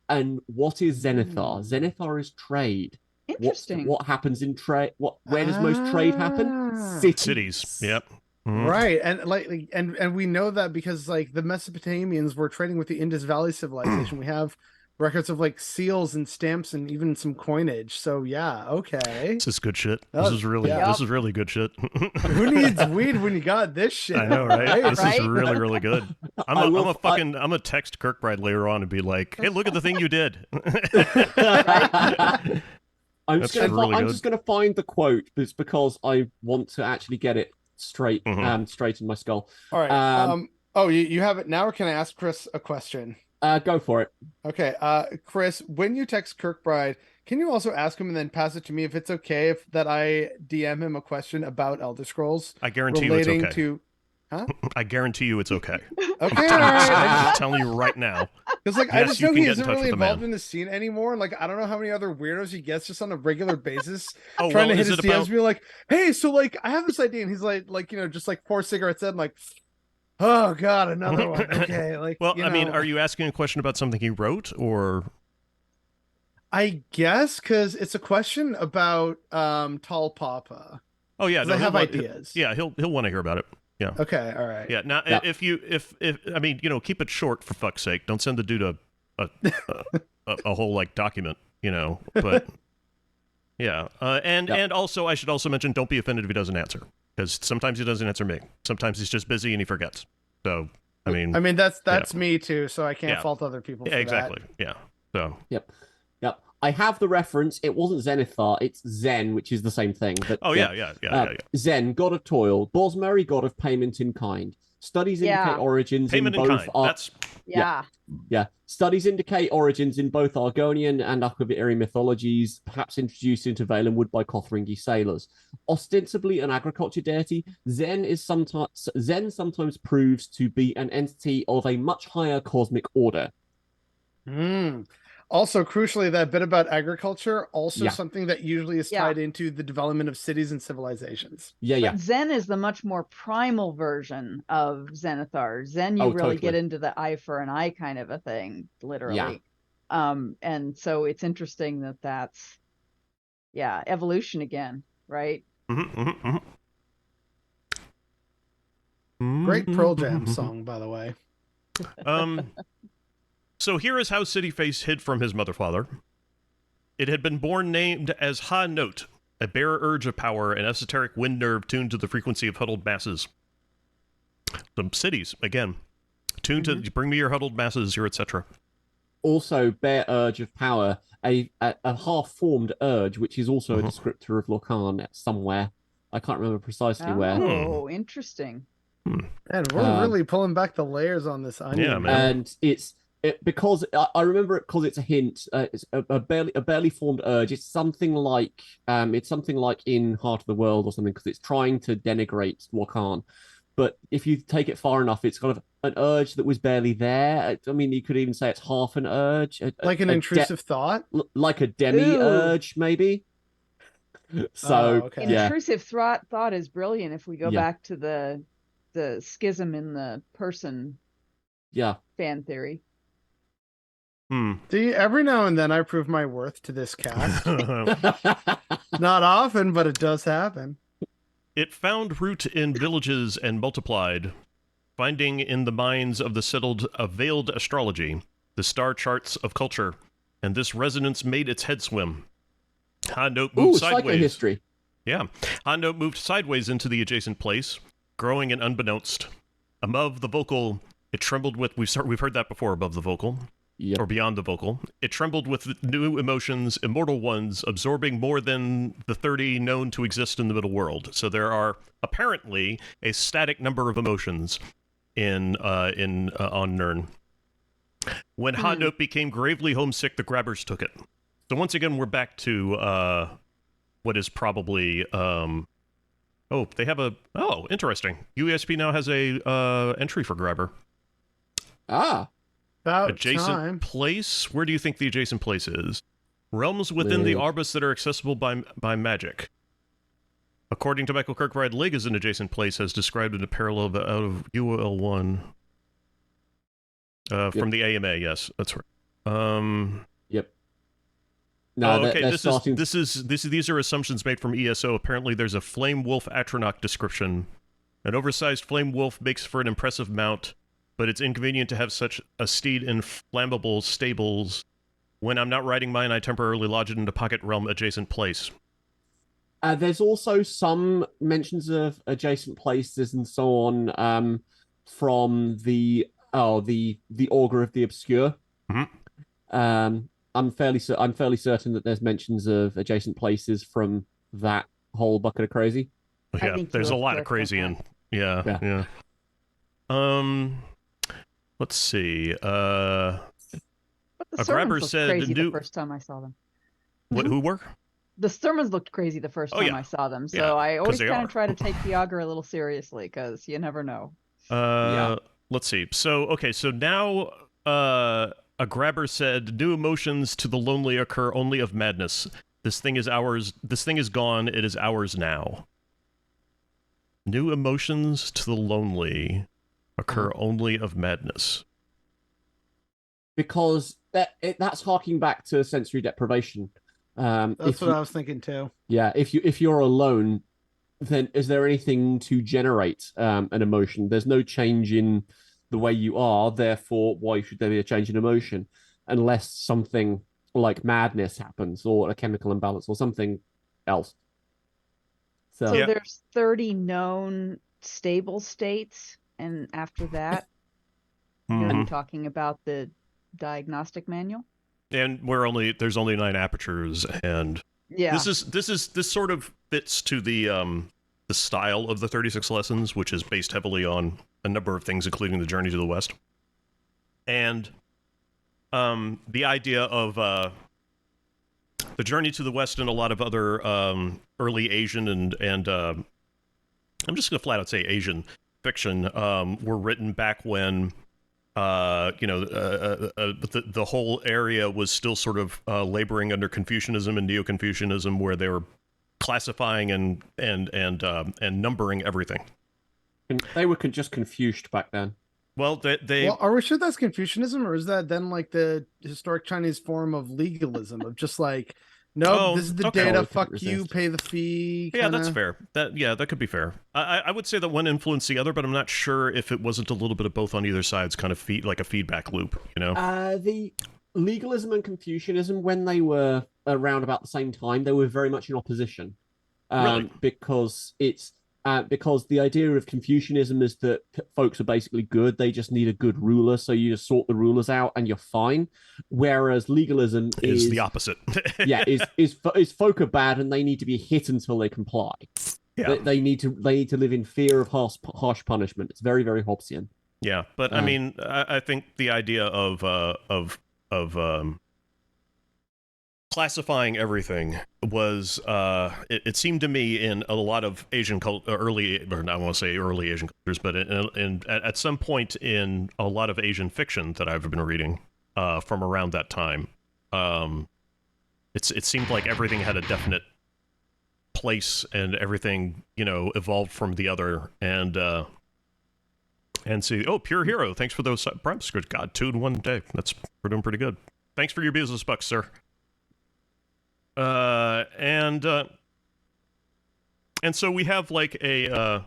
And what is Zenithar? Zenithar is trade. Interesting. What happens in trade? Where does most trade happen? Cities. Yep. Right, and we know that because like the Mesopotamians were trading with the Indus Valley civilization. We have records of like seals and stamps and even some coinage. So yeah, okay. This is good shit. This is really good shit. Who needs weed when you got this shit? I know, right? This is really, really good. I'm gonna text Kirkbride later on and be like, "Hey, look at the thing you did." I'm just gonna find the quote, but it's because I want to actually get it straight, straight in my skull. All right. You have it now, or can I ask Chris a question? Go for it. Okay. Chris, when you text Kirkbride, can you also ask him and then pass it to me if it's okay if that I DM him a question about Elder Scrolls? I guarantee you it's okay. Huh? I guarantee you it's okay. Okay, all right. I'm just telling you right now. Because I just know he isn't really involved in the scene anymore. Like I don't know how many other weirdos he gets just on a regular basis, trying to hit his DMs, be like, "Hey, so like I have this idea," and he's like just like 4 cigarettes in, like, "Oh God, another one." Okay, like. Well, I mean, are you asking a question about something he wrote, or? I guess because it's a question about Tall Papa. Oh yeah, I have ideas. He'll want to hear about it. Yeah. Okay. All right. Yeah. Now, if I mean, keep it short for fuck's sake. Don't send the dude a whole like document. But yeah. And also, I should also mention, don't be offended if he doesn't answer, because sometimes he doesn't answer me. Sometimes he's just busy and he forgets. So I mean, that's me too. So I can't fault other people. For exactly. That. Yeah. So. Yep. I have the reference. It wasn't Zenithar. It's Zen, which is the same thing. But, yeah. Zen, god of toil. Bosmeri, god of payment in kind. Studies indicate origins payment in both. That's Studies indicate origins in both Argonian and Aquaviri mythologies, perhaps introduced into Vale and Wood by Kothringi sailors. Ostensibly an agriculture deity, Zen sometimes proves to be an entity of a much higher cosmic order. Also, crucially, that bit about agriculture, something that usually is tied into the development of cities and civilizations. But Zen is the much more primal version of Zenithar. Zen, you really get into the eye for an eye kind of a thing, literally. And so it's interesting that's evolution again, right? Great Pearl Jam song, by the way. So here is how Cityface hid from his mother-father. It had been born named as Ha-Note, a bare urge of power, an esoteric wind nerve tuned to the frequency of huddled masses. Some cities, again, tuned to bring me your huddled masses, your etc. Also, bare urge of power, a half-formed urge, which is also a descriptor of Lorcan somewhere. I can't remember precisely where. Oh, interesting. And we're really pulling back the layers on this onion. Yeah, man. And because I remember it because it's a hint. It's a barely formed urge. It's something like in Heart of the World or something, because it's trying to denigrate Wakan. but if you take it far enough, it's kind of an urge that was barely there. I mean, you could even say it's half an urge, Like an intrusive thought. like a demi Ooh. urge, maybe. Oh, So okay. yeah, Intrusive thought is brilliant if we go Yeah. back to the schism in the person yeah. fan theory. See, every now and then I prove my worth to this cast. Not often, but it does happen. It found root in villages and multiplied, finding in the minds of the settled a veiled astrology, the star charts of culture, and this resonance made its head swim. Handote moved sideways. Psychohistory. Yeah. Handote moved sideways into the adjacent place, growing and unbeknownst. Above the vocal, it trembled with... We've heard that before, above the vocal. Yep. Or beyond the vocal. It trembled with new emotions, immortal ones, absorbing more than the 30 known to exist in the middle world. So there are apparently a static number of emotions on Nirn. When Handote became gravely homesick, the grabbers took it. So once again, we're back to what is probably... they have a... Oh, interesting. UESP now has a entry for grabber. Ah. About Adjacent time. place? Where do you think the adjacent place is? Realms within the Arbus that are accessible by magic. According to Michael Kirkbride, Lig is an adjacent place, as described in a parallel out of UL1. From the AMA, yes, that's right. Yep. No, okay. starting... These are assumptions made from ESO. Apparently, there's a Flame Wolf Atronach description. An oversized Flame Wolf makes for an impressive mount, but it's inconvenient to have such a steed in flammable stables. When I'm not riding mine, I temporarily lodge it into Pocket Realm adjacent place. There's also some mentions of adjacent places and so on from the Augur of the Obscure. Mm-hmm. I'm fairly certain that there's mentions of adjacent places from that whole bucket of crazy. Yeah, there's a lot of crazy in. Yeah. Let's see. But the a grabber sermons looked said crazy the the first time I saw them. Who were? The sermons looked crazy the first time I saw them, so I always kind of try to take the augur a little seriously because you never know. Let's see. So now a grabber said, "New emotions to the lonely occur only of madness. This thing is ours. This thing is gone. It is ours now." New emotions to the lonely occur only of madness. Because that's harking back to sensory deprivation. That's what I was thinking too. Yeah, if you're alone, then is there anything to generate an emotion? There's no change in the way you are, therefore, why should there be a change in emotion? Unless something like madness happens, or a chemical imbalance, or something else. So there's 30 known stable states, and after that, you're talking about the diagnostic manual. And there's only 9 apertures, and this sort of fits to the style of the 36 lessons, which is based heavily on a number of things, including the Journey to the West, and the idea of the Journey to the West and a lot of other early Asian and I'm just gonna flat out say Asian fiction were written back when the whole area was still sort of laboring under Confucianism and Neo-Confucianism, where they were classifying and numbering everything. They were just confused back then. Well, Well, are we sure that's Confucianism, or is that then like the historic Chinese form of legalism of just like, nope, this is the data, fuck you, pay the fee? Yeah, that's fair. That could be fair. I would say that one influenced the other, but I'm not sure if it wasn't a little bit of both on either side's kind of like a feedback loop, you know? The legalism and Confucianism, when they were around about the same time, they were very much in opposition. Really? Because the idea of Confucianism is that folks are basically good. They just need a good ruler, so you just sort the rulers out and you're fine. Whereas legalism is the opposite. is folk are bad and they need to be hit until they comply. Yeah. They need to live in fear of harsh punishment. It's very, very Hobbesian. Yeah, but I mean, I think the idea of classifying everything was it seemed to me in a lot of Asian early, or I won't say early Asian cultures, but at some point in a lot of Asian fiction that I've been reading from around that time, it seemed like everything had a definite place and everything, evolved from the other. And see, Pure Hero, thanks for those Prime scripts. God, 2 in 1 day. We're doing pretty good. Thanks for your business bucks, sir. And so we have like a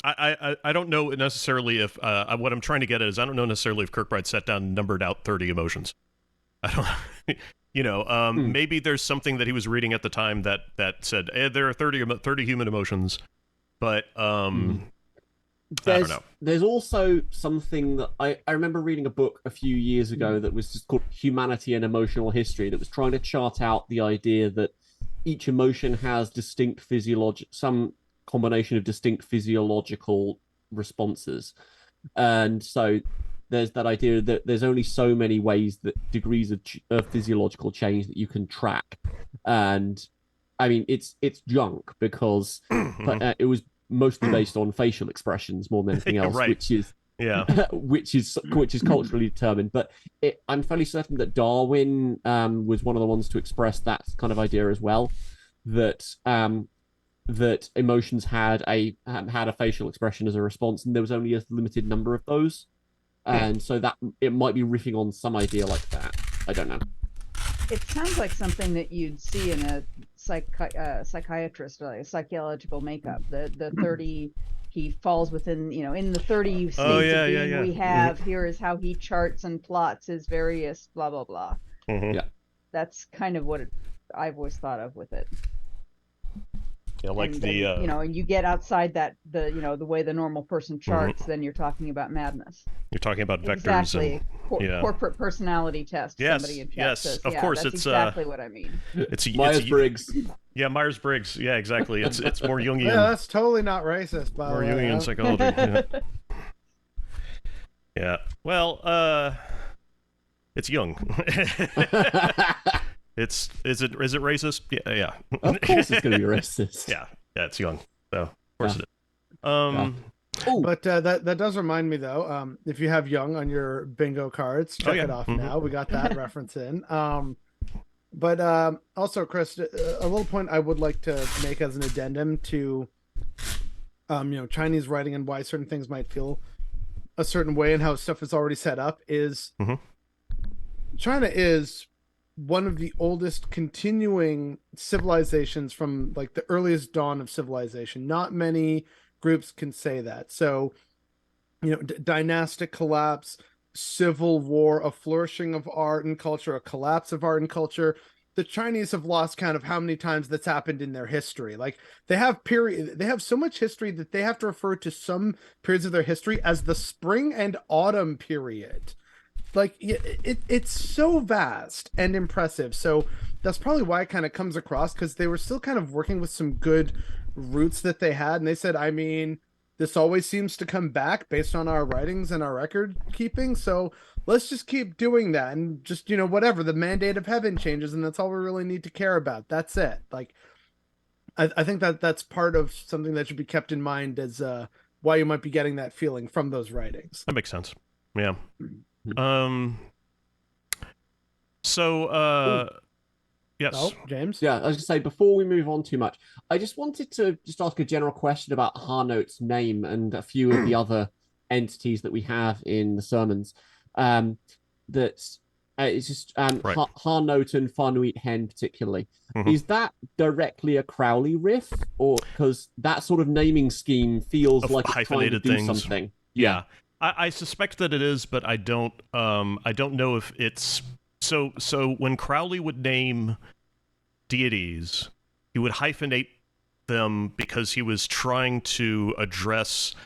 I don't know necessarily if what I'm trying to get at is I don't know necessarily if Kirkbride sat down and numbered out 30 emotions. I don't maybe there's something that he was reading at the time that said there are 30 human emotions, but I don't know. There's also something that I remember reading a book a few years ago that was just called Humanity and Emotional History, that was trying to chart out the idea that each emotion has some combination of distinct physiological responses. And so there's that idea that there's only so many ways, that degrees of physiological change that you can track. And I mean, it's junk because it was mostly based on facial expressions more than anything else, right. which is culturally determined. But I'm fairly certain that Darwin was one of the ones to express that kind of idea as well, that that emotions had a facial expression as a response, and there was only a limited number of those, and so that it might be riffing on some idea like that. I don't know. It sounds like something that you'd see in a psychiatrist, or like a psychological makeup. The 30, he falls within, in the 30 states of being we have. Here is how he charts and plots his various blah blah blah. Yeah, that's kind of what I've always thought of with it. Yeah, like and the then, and you get outside that the way the normal person charts, then you're talking about madness. You're talking about vectors. Exactly. Corporate personality test. Yes, somebody in chat yes, says, of course, that's it's exactly what I mean. It's Myers-Briggs. Yeah, Myers-Briggs. Yeah, exactly. It's more Jungian. Yeah, that's totally not racist, by the way. More Jungian psychology. Yeah. Well, it's Jung. Is it racist? Yeah. Of course it's going to be racist. Yeah, it's Jung. So of course it is. But that does remind me though, if you have Jung on your bingo cards, check it off now. We got that reference in. But also, Chris, a little point I would like to make as an addendum to Chinese writing and why certain things might feel a certain way and how stuff is already set up is China is one of the oldest continuing civilizations from like the earliest dawn of civilization. Not many groups can say that. So, dynastic collapse, civil war, a flourishing of art and culture, a collapse of art and culture. The Chinese have lost count of how many times that's happened in their history. Like they have so much history that they have to refer to some periods of their history as the spring and autumn period. Like it's so vast and impressive. So that's probably why it kind of comes across, because they were still kind of working with some good roots that they had. And they said, I mean, this always seems to come back based on our writings and our record keeping. So let's just keep doing that. And just, whatever, the mandate of heaven changes. And that's all we really need to care about. That's it. Like, I think that's part of something that should be kept in mind as why you might be getting that feeling from those writings. That makes sense. Yeah. Yes. Oh, James? Yeah, I was going to say, before we move on too much, I just wanted to ask a general question about Harnote's name and a few of the other entities that we have in the sermons. It's just right. Harnote and Farnuit Hen particularly. Is that directly a Crowley riff? Or because that sort of naming scheme feels like it's trying to do something. Yeah. I suspect that it is, but I don't know if it's so when Crowley would name deities, he would hyphenate them because he was trying to address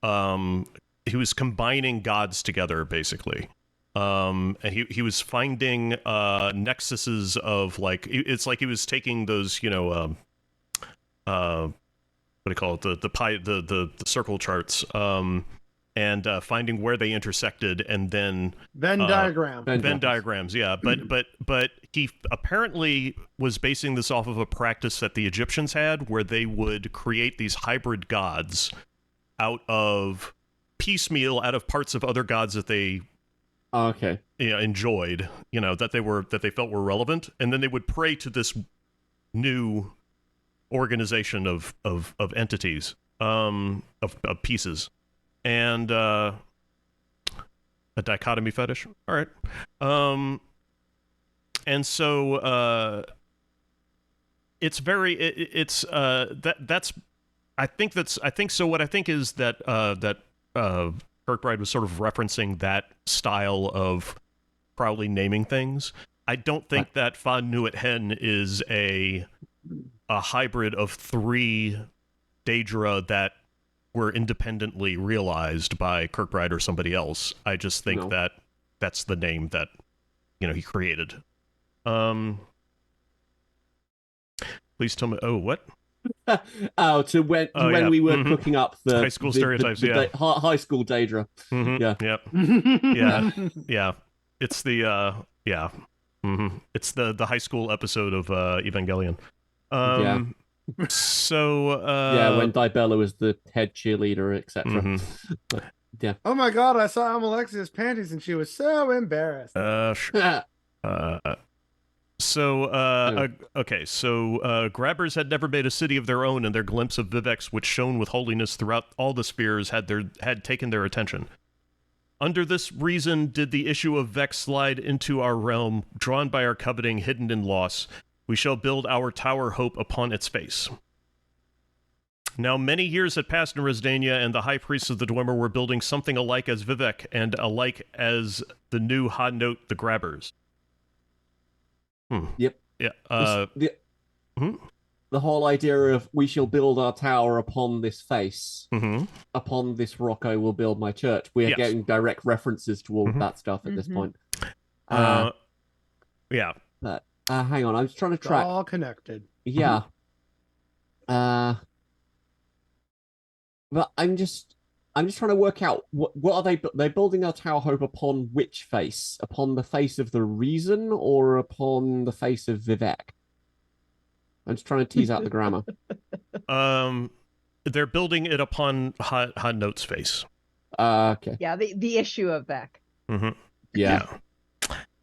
he was combining gods together basically. And he was finding nexuses of it's like he was taking those, what do you call it, the circle charts, and finding where they intersected, and then Venn diagram. Venn diagrams, yeah. But he apparently was basing this off of a practice that the Egyptians had, where they would create these hybrid gods out of parts of other gods that they enjoyed, that they felt were relevant, and then they would pray to this new organization of entities, of pieces, and a dichotomy fetish. All right, and so it's very it's that's I think so. What I think is that Kirkbride was sort of referencing that style of proudly naming things. I don't think that Fa Nuit Hen is a hybrid of 3 Daedra that were independently realized by Kirkbride or somebody else. I just think that that's the name that he created. Please tell me. Oh, what? When we were cooking up the high school stereotypes, high school Daedra. Yeah. It's the it's the high school episode of Evangelion. So when Dibella was the head cheerleader, etc. Yeah. Oh my God! I saw Alexia's panties and she was so embarrassed. Grabbers had never made a city of their own, and their glimpse of Vivec, which shone with holiness throughout all the spheres, had taken their attention. Under this reason did the issue of Vex slide into our realm, drawn by our coveting, hidden in loss. We shall build our tower hope upon its face. Now many years had passed in Resdaynia, and the high priests of the Dwemer were building something alike as Vivec, and alike as the new Ha-Note, the Grabbers. Yep. Yeah. The whole idea of we shall build our tower upon this face, upon this rock I will build my church. We are getting direct references to all of that stuff at this point. Yeah. But hang on, I was trying to track. All connected. Yeah. But I'm just trying to work out what are they? They're building our tower hope upon which face? Upon the face of the reason, or upon the face of Vivec? I'm just trying to tease out the grammar. They're building it upon Ha-Note's face. Okay. Yeah, the issue of Beck. Yeah.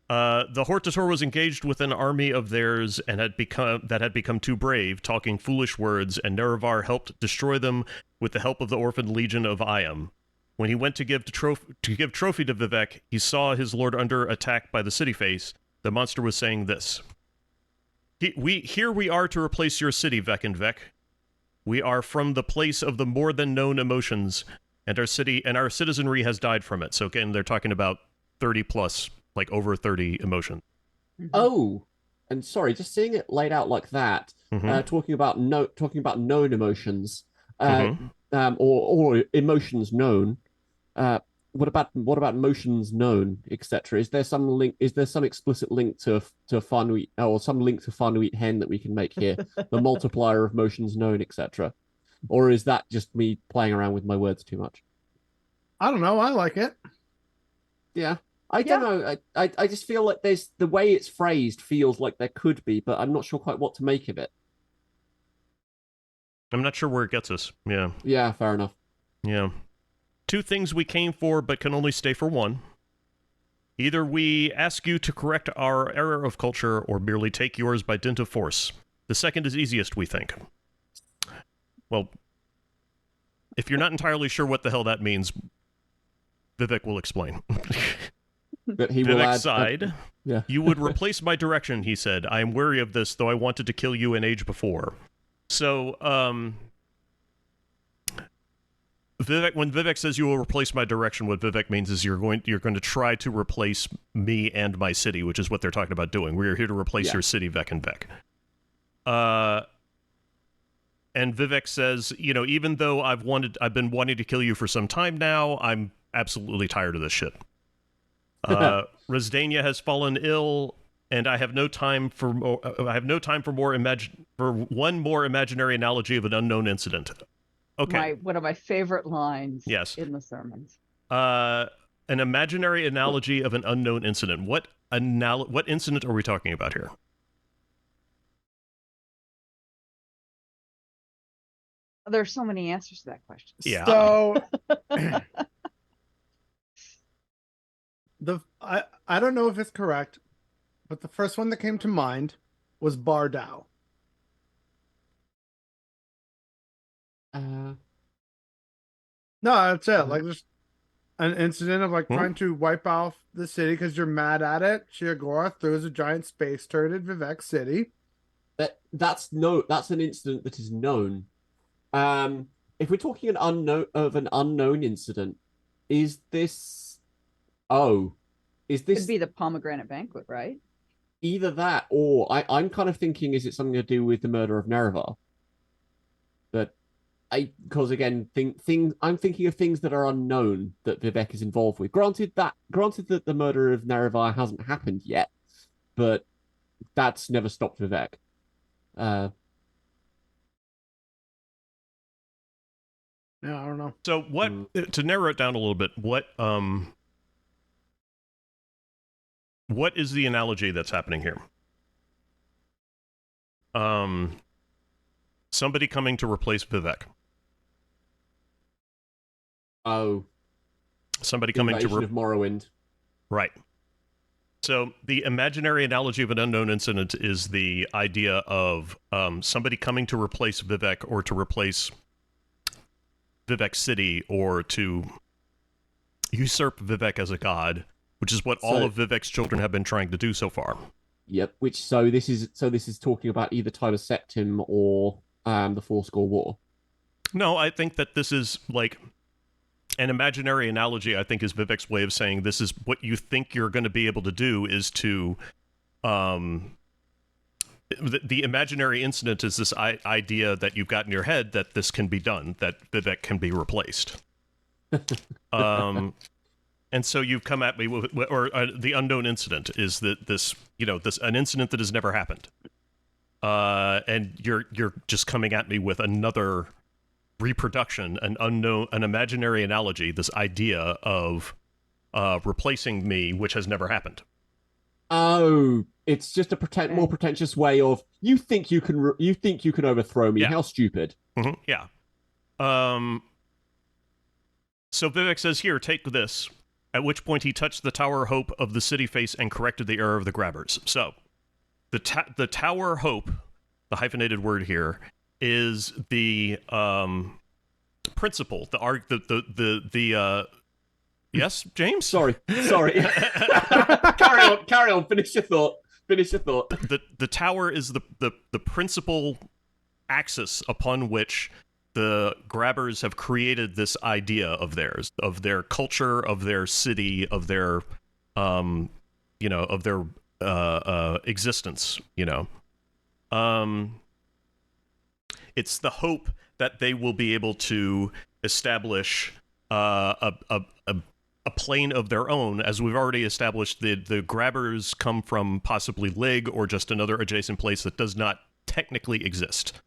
The Hortator was engaged with an army of theirs and had become too brave, talking foolish words, and Nerevar helped destroy them with the help of the orphaned legion of Iam. When he went to give trophy to Vivec, he saw his lord under attack by the city face. The monster was saying this: Here we are to replace your city, Vec and Vec. We are from the place of the more than known emotions, and our citizenry has died from it. So again, they're talking about 30 plus, like over 30 emotions. Oh, and sorry, just seeing it laid out like that, talking about known emotions, or emotions known. What about motions known, etc.? Is there some link? Is there some explicit link to Fa Nuit, or some link to Fa Nuit Hen that we can make here? The multiplier of motions known, etc. Or is that just me playing around with my words too much? I don't know. I like it. Yeah. I don't know. I just feel like there's the way it's phrased feels like there could be, but I'm not sure quite what to make of it. I'm not sure where it gets us. Yeah. Yeah, fair enough. Yeah. 2 things we came for, but can only stay for one. Either we ask you to correct our error of culture, or merely take yours by dint of force. The second is easiest, we think. Well, if you're not entirely sure what the hell that means, Vivec will explain. But he will add, sighed. You would replace my direction, he said. I am wary of this, though I wanted to kill you an age before. So, Vivec, when Vivec says you will replace my direction, what Vivec means is you're going to try to replace me and my city, which is what they're talking about doing. We are here to replace your city, Vec and Vec. And Vivec says, even though I've been wanting to kill you for some time now, I'm absolutely tired of this shit. Resdaynia has fallen ill, and I have no time for one more imaginary analogy of an unknown incident. Okay. One of my favorite lines yes. in the sermons. An imaginary analogy of an unknown incident. What incident are we talking about here? There's so many answers to that question. Yeah. So I don't know if it's correct, but the first one that came to mind was Bardao. No, that's it. Like just an incident of like trying to wipe off the city because you're mad at it. Shiagora throws a giant space turret at Vivec City. That's an incident that is known. If we're talking an unknown incident, is this? Is this? Could be the pomegranate banquet, right? Either that, or I'm kind of thinking, is it something to do with the murder of Nerevar? But because again, I'm thinking of things that are unknown that Vivec is involved with. Granted that the murder of Nerevar hasn't happened yet, but that's never stopped Vivec. Yeah, I don't know. So what to narrow it down a little bit, what is the analogy that's happening here? Somebody coming to replace Vivec. Oh. Somebody coming to of Morrowind. Right. So the imaginary analogy of an unknown incident is the idea of somebody coming to replace Vivec or to replace Vivec City or to usurp Vivec as a god, which is what all of Vivec's children have been trying to do so far. Yep. This is talking about either Tiber Septim or the Fourscore War. No, I think that this is like an imaginary analogy. I think is Vivec's way of saying this is what you think you're going to be able to do is to the imaginary incident is this idea that you've got in your head that this can be done, that Vivec can be replaced. And so you've come at me with, the unknown incident is that this an incident that has never happened, and you're just coming at me with another reproduction, an imaginary analogy, this idea of replacing me, which has never happened. Oh, it's just a more pretentious way of you think you can overthrow me. Yeah. How stupid. Mm-hmm. Yeah. So Vivec says, "Here, take this." At which point he touched the Tower Hope of the city face and corrected the error of the grabbers. So the Tower Hope, the hyphenated word here, is the principle, yes, James? Sorry. Carry on. Finish your thought. The tower is the principal axis upon which the grabbers have created this idea of theirs, of their culture, of their city, of their existence, it's the hope that they will be able to establish a plane of their own. As we've already established, the grabbers come from possibly Lig or just another adjacent place that does not technically exist.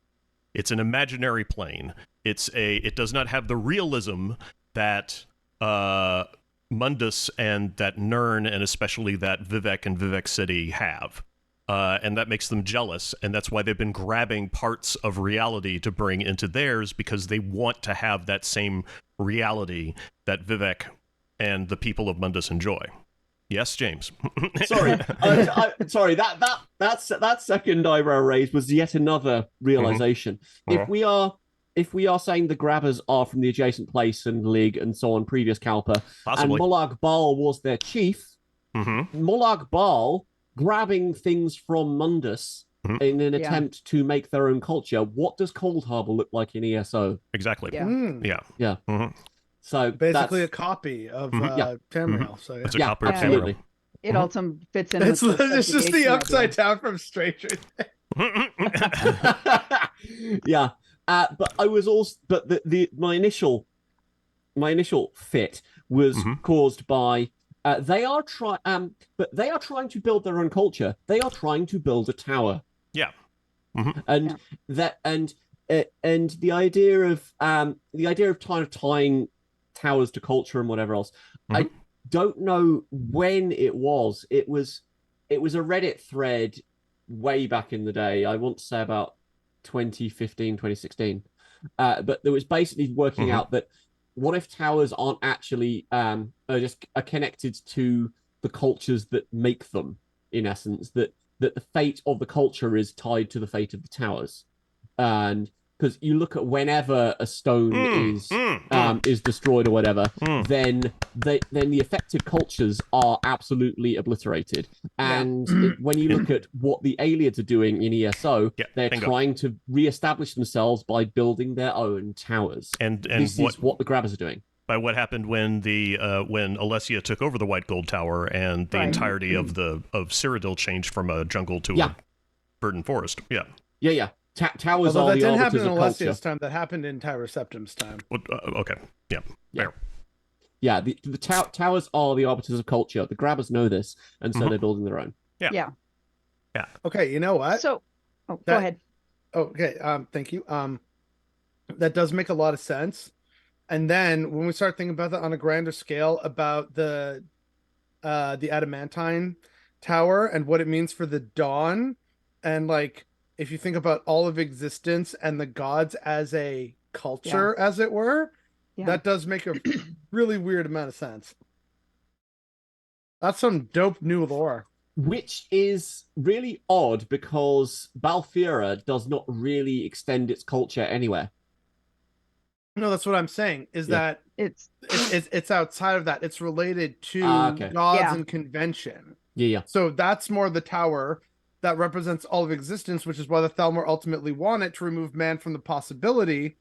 It's an imaginary plane. It does not have the realism that Mundus and that Nirn and especially that Vivec and Vivec City have. And that makes them jealous, and that's why they've been grabbing parts of reality to bring into theirs, because they want to have that same reality that Vivec and the people of Mundus enjoy. Yes, James. Sorry, sorry. That second eyebrow raise was yet another realization. Mm-hmm. If we are saying the grabbers are from the adjacent place and Lig and so on, previous Kalpa, and Molag Bal was their chief, Molag Bal grabbing things from Mundus in an attempt to make their own culture. What does Cold Harbor look like in ESO? Exactly. Yeah. Yeah. Mm-hmm. So basically a copy of Tamriel. So it's a copy of absolutely. Tamriel. It also fits in. It's just the upside down from Stranger Things. Yeah. But I was also, but my initial fit was caused by they are trying to build their own culture. They are trying to build a tower. Yeah. And the idea of kind of tying towers to culture and whatever else. I don't know when it was. It was a Reddit thread way back in the day. I want to say about 2015, 2016. But it was basically working out that what if towers aren't actually are connected to the cultures that make them, in essence, that the fate of the culture is tied to the fate of the towers. And because you look at whenever a stone is destroyed or whatever, then the affected cultures are absolutely obliterated. And when you look at what the aliens are doing in ESO, they're trying to reestablish themselves by building their own towers. And this is what the grabbers are doing. By what happened when when Alessia took over the White Gold Tower and the entirety of Cyrodiil changed from a jungle to a verdant forest. Yeah. Towers Although are that the didn't arbiters happen in of culture. Alessia's time. That happened in Tyra Septim's time. Okay. Yeah. Fair. Yeah. The towers are the arbiters of culture. The grabbers know this, and so they're building their own. Yeah. Okay. You know what? So, go ahead. Okay. Thank you. That does make a lot of sense. And then when we start thinking about that on a grander scale, about the adamantine tower and what it means for the dawn, and like if you think about all of existence and the gods as a culture, as it were, that does make a really weird amount of sense. That's some dope new lore. Which is really odd because Balfira does not really extend its culture anywhere. No, that's what I'm saying, is that it's outside of that. It's related to gods and convention. Yeah. So that's more the tower that represents all of existence, which is why the Thalmor ultimately want it to remove man from the possibility,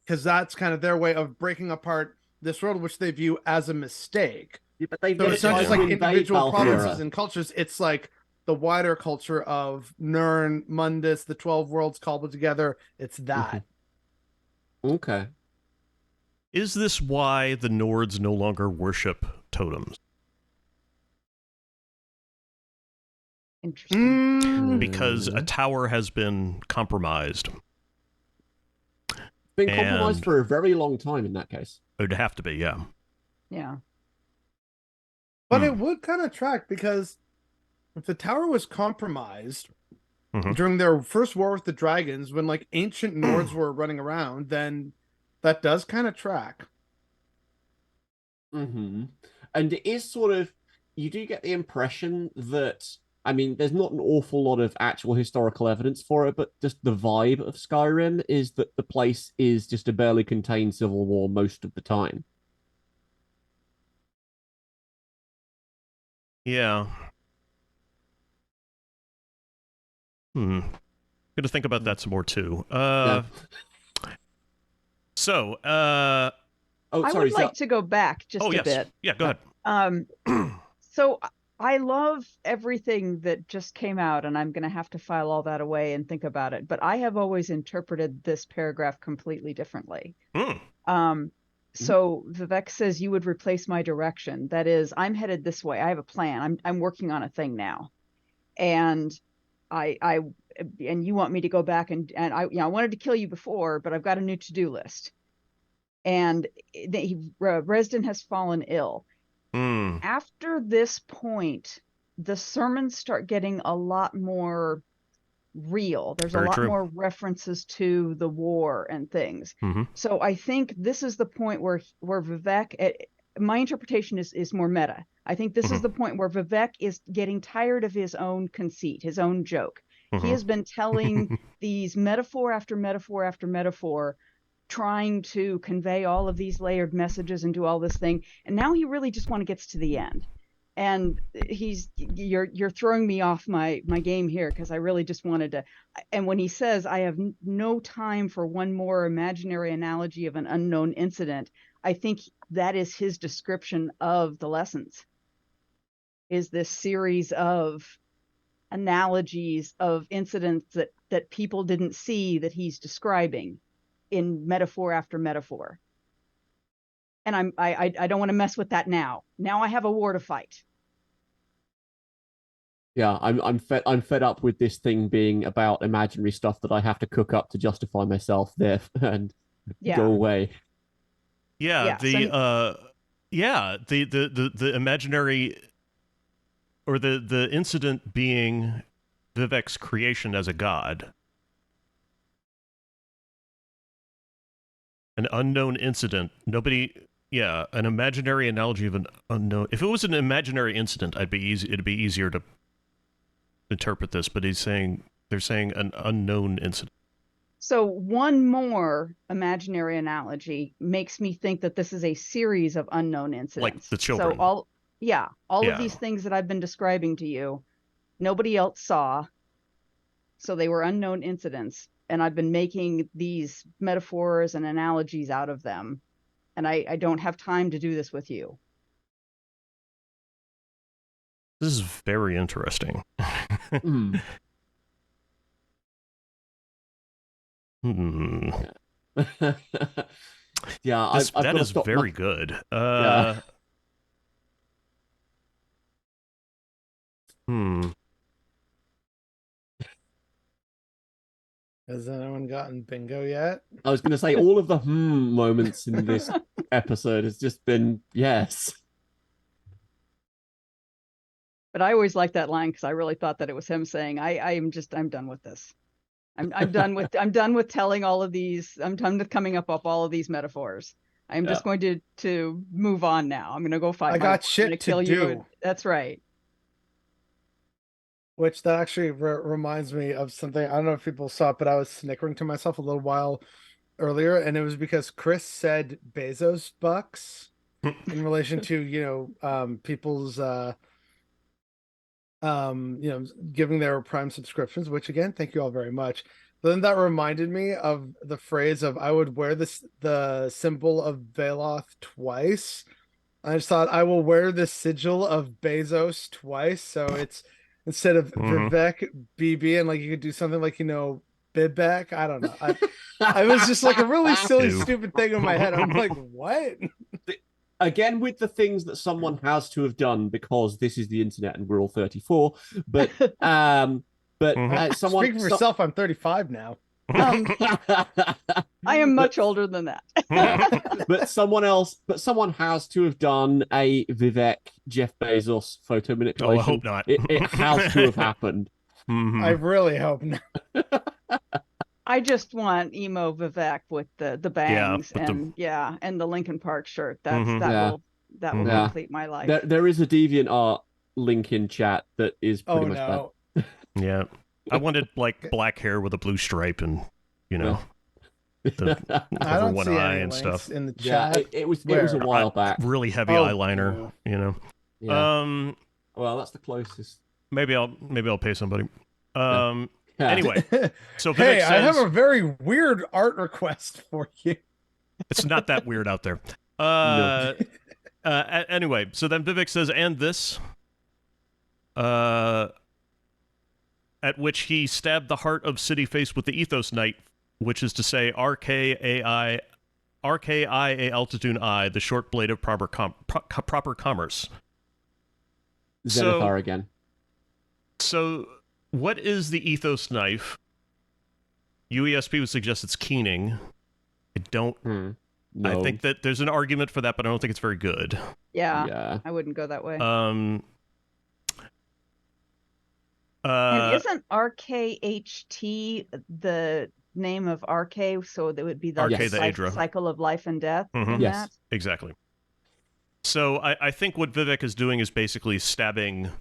because that's kind of their way of breaking apart this world, which they view as a mistake. Yeah, but they've So it's not just like individual Balfira. provinces and cultures, it's like the wider culture of Nirn, Mundus, the 12 worlds cobbled together. It's that. Okay. Is this why the Nords no longer worship totems? Interesting. Because a tower has been compromised. Been compromised for a very long time in that case. It would have to be, yeah. Yeah. But it would kind of track, because if the tower was compromised during their first war with the dragons, when like ancient Nords were running around, then that does kind of track. And it is sort of, you do get the impression that, I mean, there's not an awful lot of actual historical evidence for it, but just the vibe of Skyrim is that the place is just a barely contained civil war most of the time. Yeah. Gonna think about that some more too. So, I would like to go back just a bit. Yeah, go ahead. So I love everything that just came out, and I'm going to have to file all that away and think about it. But I have always interpreted this paragraph completely differently. So Vivec says you would replace my direction. That is, I'm headed this way. I have a plan. I'm working on a thing now, and and you want me to go back and I wanted to kill you before, but I've got a new to-do list. And Resden has fallen ill. After this point, the sermons start getting a lot more real. There's a lot more references to the war and things. So I think this is the point where Vivec, my interpretation is more meta. I think this is the point where Vivec is getting tired of his own conceit, his own joke. He has been telling these metaphor after metaphor after metaphor, trying to convey all of these layered messages and do all this thing, and now he really just gets to the end. And you're throwing me off my game here, because I really just wanted to. And when he says I have no time for one more imaginary analogy of an unknown incident, I think that is his description of the lessons, is this series of analogies of incidents that people didn't see, that he's describing in metaphor after metaphor. And I don't want to mess with that now. Now I have a war to fight. Yeah, I'm fed up with this thing being about imaginary stuff that I have to cook up to justify myself there and go away. Yeah, the imaginary, or the incident being Vivec's creation as a god. An unknown incident. An imaginary analogy of an unknown. If it was an imaginary incident, it'd be easier to interpret this, but they're saying an unknown incident. So one more imaginary analogy makes me think that this is a series of unknown incidents. Like the children. So all of these things that I've been describing to you, nobody else saw. So they were unknown incidents. And I've been making these metaphors and analogies out of them. And I don't have time to do this with you. This is very interesting. Mm. Hmm. Yeah, that is very good. Yeah. Has anyone gotten bingo yet? I was going to say all of the moments in this episode has just been yes. But I always liked that line because I really thought that it was him saying, I'm done with this. I'm done with telling all of these. I'm done with coming up with all of these metaphors. I'm just going to move on now. I'm going to go fight. I got shit to do. That's right. Which that actually reminds me of something. I don't know if people saw it, but I was snickering to myself a little while earlier, and it was because Chris said Bezos bucks in relation to people's giving their Prime subscriptions. Which again, thank you all very much. But then that reminded me of the phrase of I would wear the symbol of Veloth twice. I just thought I will wear the sigil of Bezos twice, so it's instead of Vivec BB, and like you could do something like Bibek. I don't know. I was just like a really silly, stupid thing in my head. I'm like, what? Again, with the things that someone has to have done because this is the internet and we're all 34. But someone speaking for yourself, I'm 35 now. I am much older than that. but someone has to have done a Vivec Jeff Bezos photo manipulation. Oh, I hope not. It has to have happened. I really hope not. I just want emo Vivec with the bangs and the Linkin Park shirt. That will complete my life. There is a DeviantArt link in chat that is pretty much that. Yeah. I wanted like black hair with a blue stripe and over one eye and stuff in the chat. It was a while back. Really heavy eyeliner, Yeah. Well, that's the closest. Maybe I'll pay somebody. Anyway, so Vivec hey, says, I have a very weird art request for you. It's not that weird out there. Anyway, so then Vivec says, and this, at which he stabbed the heart of City Face with the Ethos Knight, which is to say, RKI altitude I, the short blade of proper commerce. Zenithar again. So, what is the Ethos Knife? UESP would suggest it's keening. I don't. No. I think that there's an argument for that, but I don't think it's very good. Yeah. I wouldn't go that way. And isn't RKHT the name of RK? So that would be the cycle of life and death. Yes, exactly. So I think what Vivec is doing is basically stabbing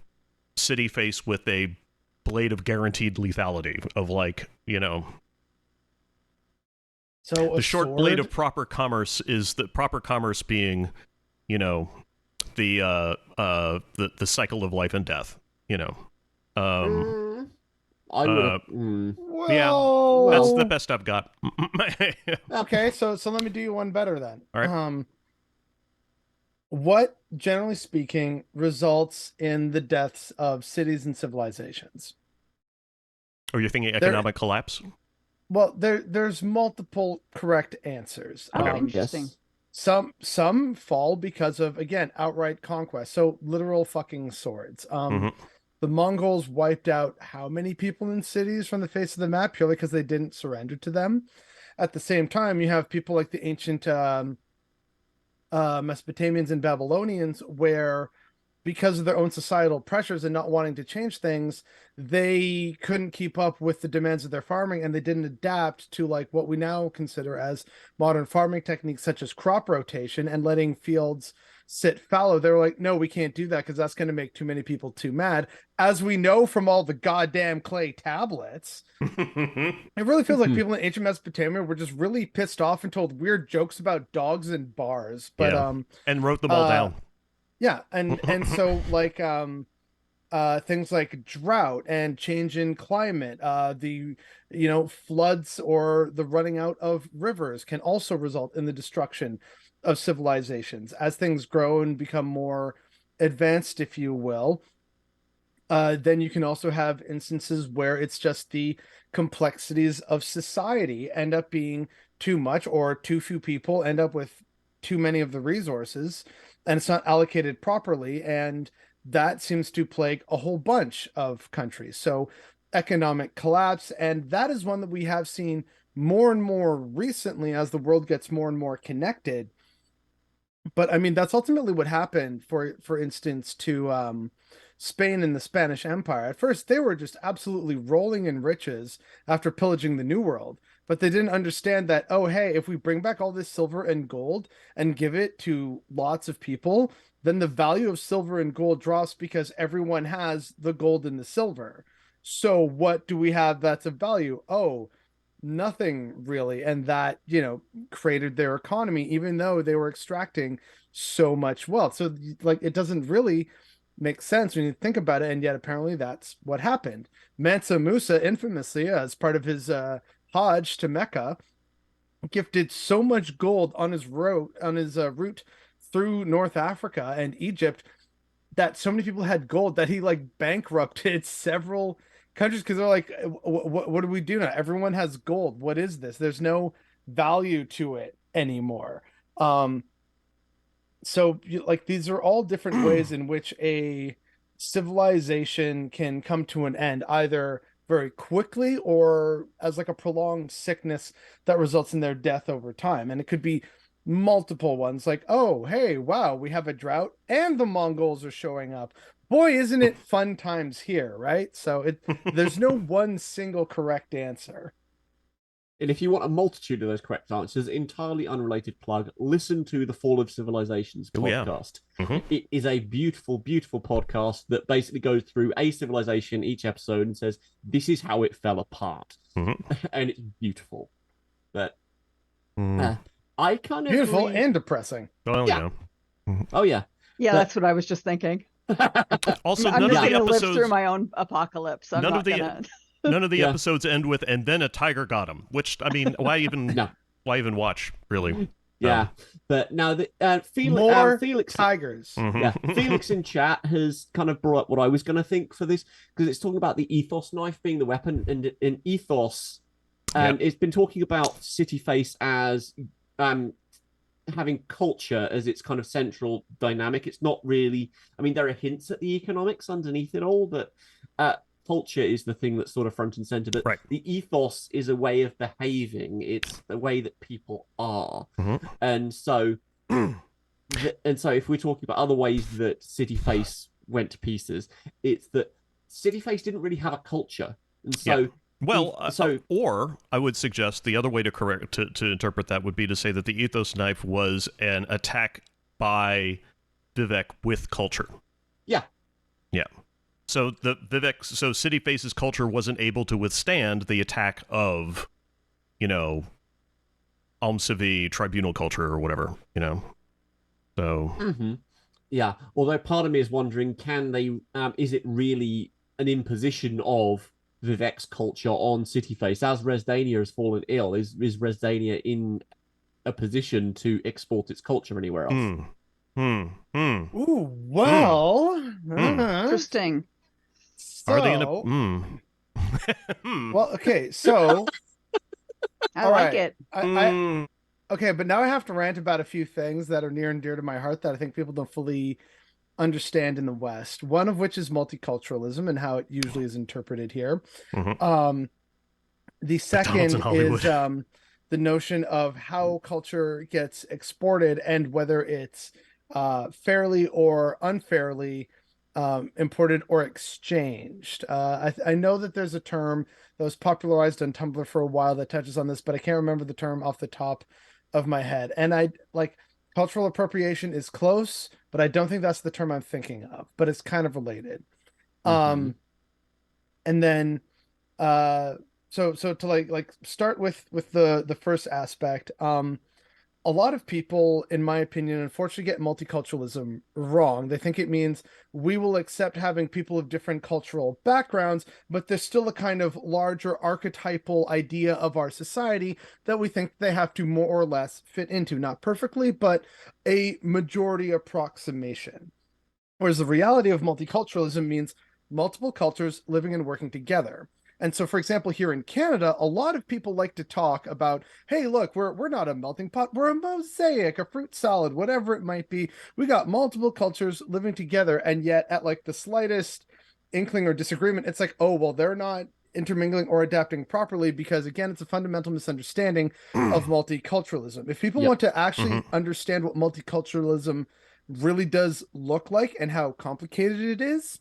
City Face with a blade of guaranteed lethality of So the short blade of proper commerce is the proper commerce being, the cycle of life and death. I would. Yeah, that's the best I've got. Okay, so let me do you one better then. All right. What, generally speaking, results in the deaths of cities and civilizations? Or you're thinking economic collapse? Well, there's multiple correct answers. Interesting. Some fall because of, again, outright conquest. So literal fucking swords. The Mongols wiped out how many people in cities from the face of the map purely because they didn't surrender to them. At the same time, you have people like the ancient Mesopotamians and Babylonians, where because of their own societal pressures and not wanting to change things, they couldn't keep up with the demands of their farming, and they didn't adapt to like what we now consider as modern farming techniques, such as crop rotation and letting fields sit fallow. They were like, no, we can't do that because that's going to make too many people too mad, as we know from all the goddamn clay tablets. It really feels like people in ancient Mesopotamia were just really pissed off and told weird jokes about dogs in bars, but and wrote them all down. Yeah, and so like things like drought and change in climate, the floods or the running out of rivers can also result in the destruction of civilizations as things grow and become more advanced, if you will. Then you can also have instances where it's just the complexities of society end up being too much, or too few people end up with too many of the resources, and it's not allocated properly. And that seems to plague a whole bunch of countries. So economic collapse, and that is one that we have seen more and more recently as the world gets more and more connected. But I mean, that's ultimately what happened, for instance, to Spain and the Spanish Empire. At first, they were just absolutely rolling in riches after pillaging the New World, but they didn't understand that, oh, hey, if we bring back all this silver and gold and give it to lots of people, then the value of silver and gold drops because everyone has the gold and the silver. So what do we have that's of value? Oh, nothing really. And that, created their economy, even though they were extracting so much wealth. So like, it doesn't really make sense when you think about it. And yet apparently that's what happened. Mansa Musa infamously, as part of his Hajj to Mecca, gifted so much gold on his route through North Africa and Egypt, that so many people had gold that he like bankrupted several countries, because they're like, what do we do now? Everyone has gold. What is this? There's no value to it anymore. So like, these are all different ways in which a civilization can come to an end, either very quickly or as like a prolonged sickness that results in their death over time. And it could be multiple ones, like, oh, hey, wow, we have a drought and the Mongols are showing up. Boy, isn't it fun times here, right? So there's no one single correct answer. And if you want a multitude of those correct answers, entirely unrelated plug, listen to the Fall of Civilizations podcast. It is a beautiful, beautiful podcast that basically goes through a civilization each episode and says, this is how it fell apart. And it's beautiful. But I kind of beautiful and depressing. Oh, yeah. Oh, yeah. Yeah, that's what I was just thinking. Also, I'm none just of the going to live episodes through my own apocalypse. I'm none not of the gonna... none of the episodes end with "and then a tiger got him," which, I mean, why even watch, really? Yeah, but now Felix tigers. Yeah, Felix in chat has kind of brought up what I was going to think for this, because it's talking about the ethos knife being the weapon, and in ethos, it's been talking about City Face as having culture as its kind of central dynamic. It's not really, I mean, there are hints at the economics underneath it all, but culture is the thing that's sort of front and center. But the ethos is a way of behaving. It's the way that people are. And so if we're talking about other ways that City Face went to pieces, it's that City Face didn't really have a culture. And so or I would suggest the other way to interpret that would be to say that the ethos knife was an attack by Vivec with culture. Yeah. So City Face's culture wasn't able to withstand the attack of, Almcivi tribunal culture or whatever, So. Yeah. Although part of me is wondering, can they? Is it really an imposition of Vivec's culture on City Face? As Resdaynia has fallen ill, is Resdaynia in a position to export its culture anywhere else? Ooh, well, interesting. So, are they in a? Well, okay, so I like it. Okay, but now I have to rant about a few things that are near and dear to my heart that I think people don't fully understand in the West. One of which is multiculturalism and how it usually is interpreted here. The second is the notion of how culture gets exported and whether it's fairly or unfairly imported or exchanged. I know that there's a term that was popularized on Tumblr for a while that touches on this, but I can't remember the term off the top of my head. And I like cultural appropriation is close, but I don't think that's the term I'm thinking of, but it's kind of related. Mm-hmm. And then so to like start with the first aspect, a lot of people, in my opinion, unfortunately get multiculturalism wrong. They think it means we will accept having people of different cultural backgrounds, but there's still a kind of larger archetypal idea of our society that we think they have to more or less fit into. Not perfectly, but a majority approximation. Whereas the reality of multiculturalism means multiple cultures living and working together. And so, for example, here in Canada, a lot of people like to talk about, hey, look, we're not a melting pot, we're a mosaic, a fruit salad, whatever it might be. We got multiple cultures living together, and yet at like the slightest inkling or disagreement, it's like, oh, well, they're not intermingling or adapting properly because again, it's a fundamental misunderstanding of multiculturalism. If people Yep. want to actually understand what multiculturalism really does look like and how complicated it is,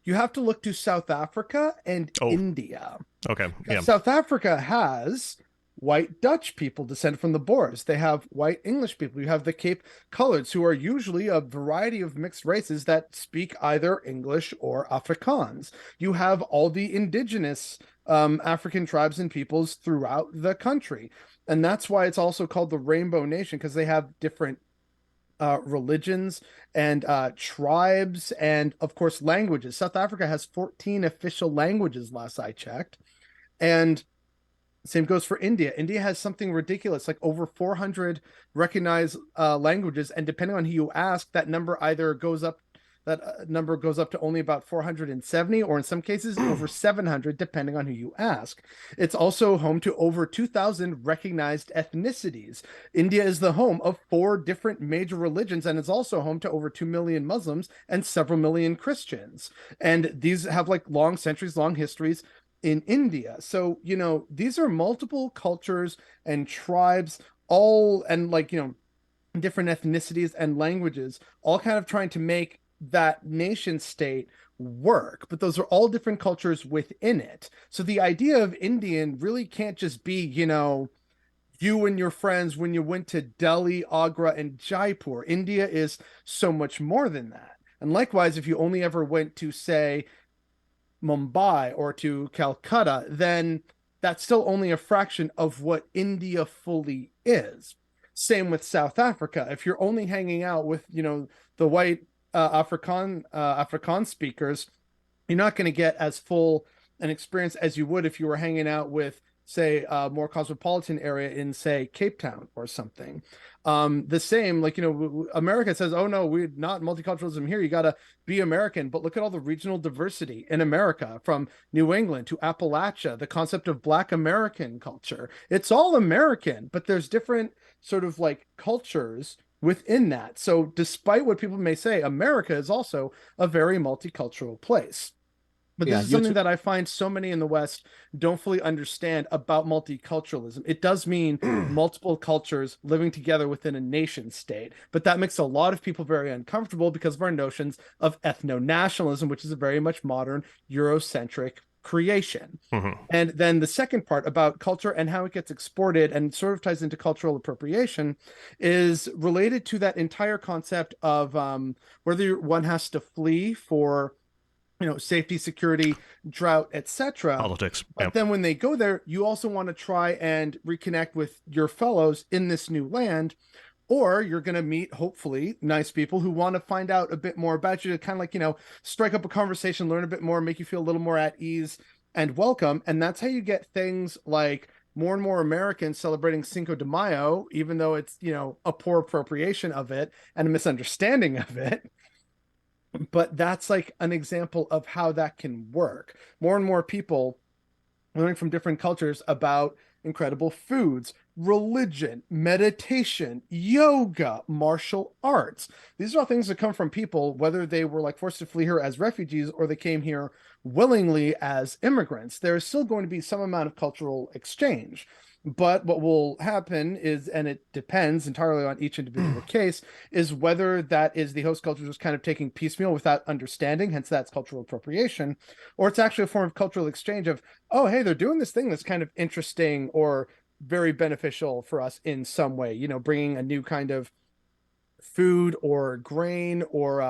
you have to look to South Africa and India. Okay. Yeah. South Africa has white Dutch people descend from the Boers. They have white English people. You have the Cape Coloreds, who are usually a variety of mixed races that speak either English or Afrikaans. You have all the indigenous African tribes and peoples throughout the country. And that's why it's also called the Rainbow Nation, because they have different religions and tribes and of course languages. South Africa has 14 official languages last I checked, and same goes for India. India has something ridiculous like over 400 recognized languages, and depending on who you ask, that number either goes up to only about 470, or in some cases over 700, depending on who you ask. It's also home to over 2,000 recognized ethnicities. India is the home of 4 different major religions, and it's also home to over 2 million Muslims and several million Christians. And these have like long centuries, long histories in India. So, you know, these are multiple cultures and tribes, all, and like, you know, different ethnicities and languages, all kind of trying to make that nation state work, but those are all different cultures within it. So the idea of Indian really can't just be, you know, you and your friends when you went to Delhi, Agra, and Jaipur. India is so much more than that. And likewise, if you only ever went to, say, Mumbai or to Calcutta, then that's still only a fraction of what India fully is. Same with South Africa. If you're only hanging out with, you know, the white Afrikaans speakers, you're not going to get as full an experience as you would if you were hanging out with, say, a more cosmopolitan area in, say, Cape Town or something. The same, like, you know, America says, oh no, we're not multiculturalism here. You got to be American. But look at all the regional diversity in America, from New England to Appalachia, the concept of Black American culture. It's all American, but there's different sort of like cultures within that. So despite what people may say, America is also a very multicultural place. But this is something that I find so many in the West don't fully understand about multiculturalism. It does mean multiple cultures living together within a nation state, but that makes a lot of people very uncomfortable because of our notions of ethno-nationalism, which is a very much modern Eurocentric creation. And then the second part about culture and how it gets exported and sort of ties into cultural appropriation is related to that entire concept of whether one has to flee for, you know, safety, security, drought, etc. Politics. But then when they go there, you also want to try and reconnect with your fellows in this new land, or you're going to meet, hopefully, nice people who want to find out a bit more about you to kind of like, you know, strike up a conversation, learn a bit more, make you feel a little more at ease and welcome. And that's how you get things like more and more Americans celebrating Cinco de Mayo, even though it's, you know, a poor appropriation of it and a misunderstanding of it. But that's like an example of how that can work. More and more people learning from different cultures about incredible foods, religion, meditation, yoga, martial arts. These are all things that come from people, whether they were like forced to flee here as refugees or they came here willingly as immigrants. There is still going to be some amount of cultural exchange. But what will happen is, and it depends entirely on each individual case, is whether that is the host culture just kind of taking piecemeal without understanding, hence that's cultural appropriation, or it's actually a form of cultural exchange of, oh, hey, they're doing this thing that's kind of interesting or very beneficial for us in some way, bringing a new kind of food or grain or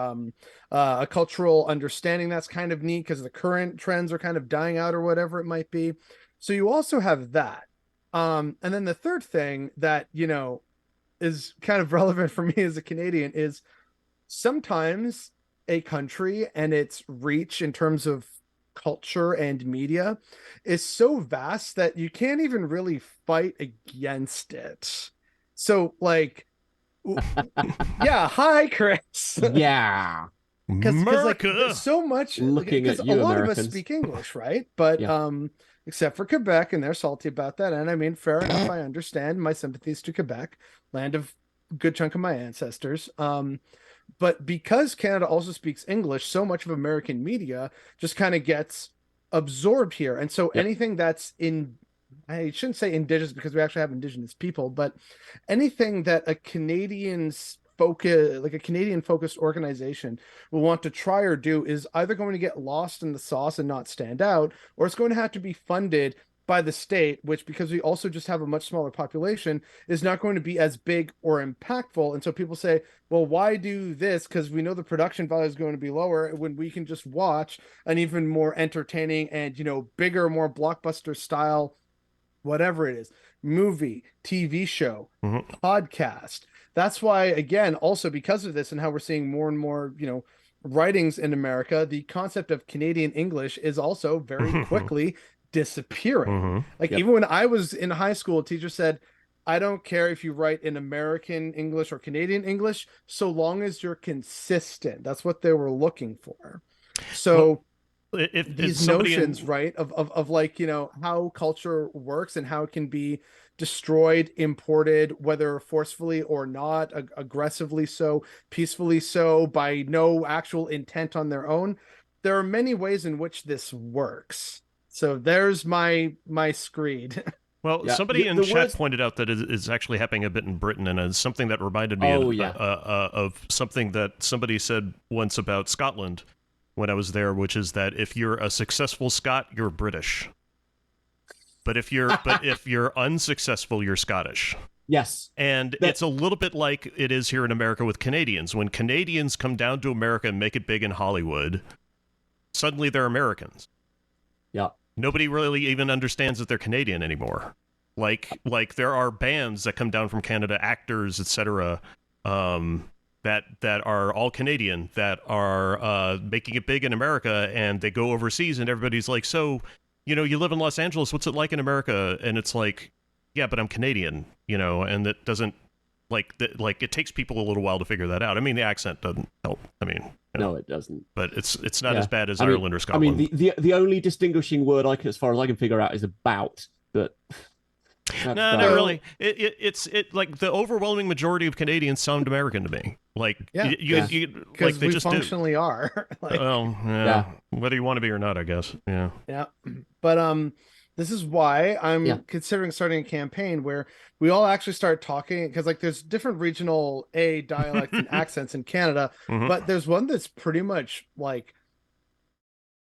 a cultural understanding that's kind of neat because the current trends are kind of dying out or whatever it might be. So you also have that. And then the third thing that, is kind of relevant for me as a Canadian is sometimes a country and its reach in terms of culture and media is so vast that you can't even really fight against it. So, like, yeah, hi, Chris. Yeah. Because like America. so much, Looking because at a you, lot of us Americans. speak English, right? But Yeah. except for Quebec, and they're salty about that. And I mean, fair enough. I understand my sympathies to Quebec, land of a good chunk of my ancestors. But because Canada also speaks English, so much of American media just kind of gets absorbed here. And so Yep. anything that's in, I shouldn't say indigenous because we actually have indigenous people, but anything that a Canadian's focus, like a Canadian focused organization will want to try or do is either going to get lost in the sauce and not stand out, or it's going to have to be funded by the state, which, because we also just have a much smaller population, is not going to be as big or impactful. And so people say, well, why do this? Because we know the production value is going to be lower when we can just watch an even more entertaining and, bigger, more blockbuster style, whatever it is, movie, TV show, podcast. That's why, again, also because of this and how we're seeing more and more, writings in America, the concept of Canadian English is also very quickly disappearing. Like, Yep. even when I was in high school, a teacher said, I don't care if you write in American English or Canadian English, so long as you're consistent. That's what they were looking for. So, if these somebody notions, right, of like, how culture works and how it can be destroyed, imported, whether forcefully or not, aggressively so, peacefully so, by no actual intent on their own, there are many ways in which this works. So there's my screed. Well, Yeah. somebody in The chat worst. pointed out that it is actually happening a bit in Britain, and it's something that reminded me Oh, yeah. of something that somebody said once about Scotland when I was there, which is that if you're a successful Scot, you're British. But if you're unsuccessful, you're Scottish. Yes. And it's a little bit like it is here in America with Canadians. When Canadians come down to America and make it big in Hollywood, suddenly they're Americans. Yeah. Nobody really even understands that they're Canadian anymore. Like there are bands that come down from Canada, actors, etc., that are all Canadian, that are making it big in America, and they go overseas, and everybody's like, so, you live in Los Angeles, what's it like in America? And it's like, yeah, but I'm Canadian, and that doesn't, like it takes people a little while to figure that out. I mean, the accent doesn't help. I mean, No, it doesn't. but it's not as bad as I mean- Ireland or Scotland. I mean, the only distinguishing word as far as I can figure out, is about. But No, that's not really. It's like the overwhelming majority of Canadians sound American to me. Like, Yeah. you Because like they we just functionally are. Like, Oh, yeah. Whether you want to be or not, I guess. Yeah. yeah. But this is why I'm considering starting a campaign where we all actually start talking, because like there's different regional dialects and accents in Canada, but there's one that's pretty much like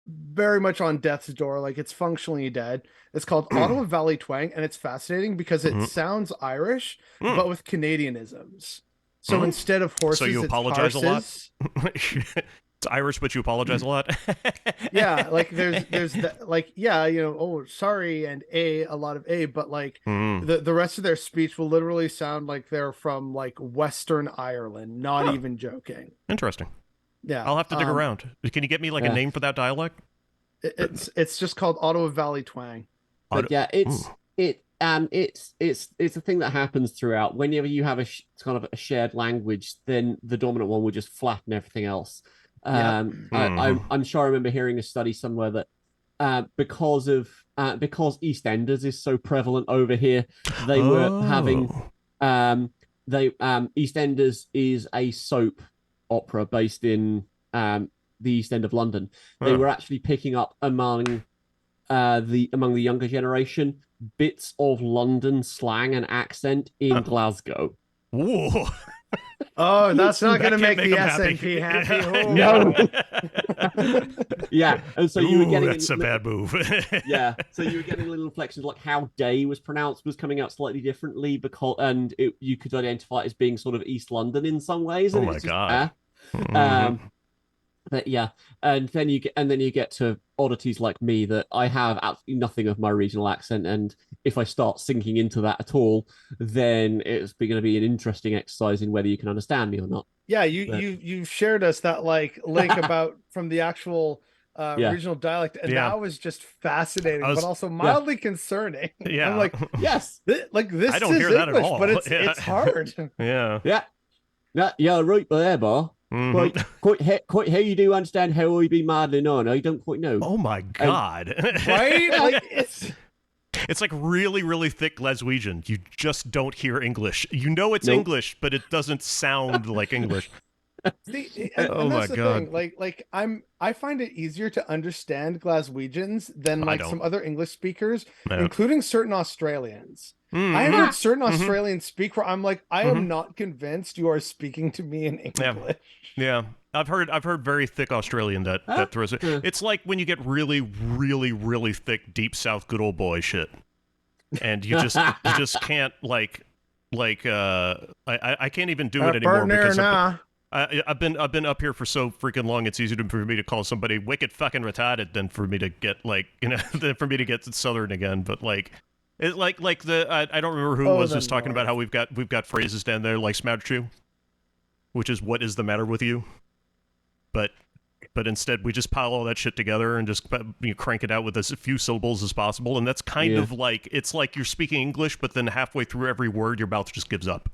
very much on death's door, like it's functionally dead. It's called Ottawa Valley Twang, and it's fascinating because it sounds Irish but with Canadianisms. So instead of horses, So you it's apologize a lot? horses. It's Irish, but you apologize a lot. Yeah, like there's that, like, yeah, oh, sorry, and a lot of but like the rest of their speech will literally sound like they're from like Western Ireland, not even joking. Interesting. Yeah, I'll have to dig around. Can you get me like a name for that dialect? it's just called Ottawa Valley Twang. But yeah, it's a thing that happens throughout. Whenever you have kind of a shared language, then the dominant one will just flatten everything else. I'm sure I remember hearing a study somewhere that because EastEnders is so prevalent over here, they were having EastEnders is a soap opera based in the East End of London. They were actually picking up among among the younger generation bits of London slang and accent in Glasgow. Ooh. Oh, that's not going to That can't make the make 'em SNP happy. happy. No. Yeah, and so you were getting that's a bad move. yeah, so you were getting little inflections like how day was pronounced was coming out slightly differently because you could identify it as being sort of East London in some ways. And Oh my God. But yeah, and then you get to oddities like me that I have absolutely nothing of my regional accent, and if I start sinking into that at all, then it's going to be an interesting exercise in whether you can understand me or not. Yeah, you shared us that like link about from the actual regional dialect, and that was just fascinating, but also mildly concerning. Yeah, I'm like, yes, like this I don't is hear that English, at all. but it's hard. Yeah, right there, bar. Quite how you do understand how I be maddling on? I don't quite know. Oh my God! Right? Like it's like really, really thick Glaswegian. You just don't hear English. You know it's English, but it doesn't sound like English. See, and that's the thing. Like I find it easier to understand Glaswegians than like some other English speakers, including certain Australians. I have heard certain Australians speak where I'm like, I am not convinced you are speaking to me in English. Yeah. I've heard very thick Australian that throws it. It's like when you get really, really, really thick deep South good old boy shit, and you just can't I can't even do it anymore because I've been up here for so freaking long. It's easier for me to call somebody wicked fucking retarded than for me to get than for me to get Southern again. But like. It I don't remember who was just talking about how we've got phrases down there like "smash you," which is "what is the matter with you," but instead we just pile all that shit together and just crank it out with as few syllables as possible, and that's kind of like it's like you're speaking English, but then halfway through every word your mouth just gives up.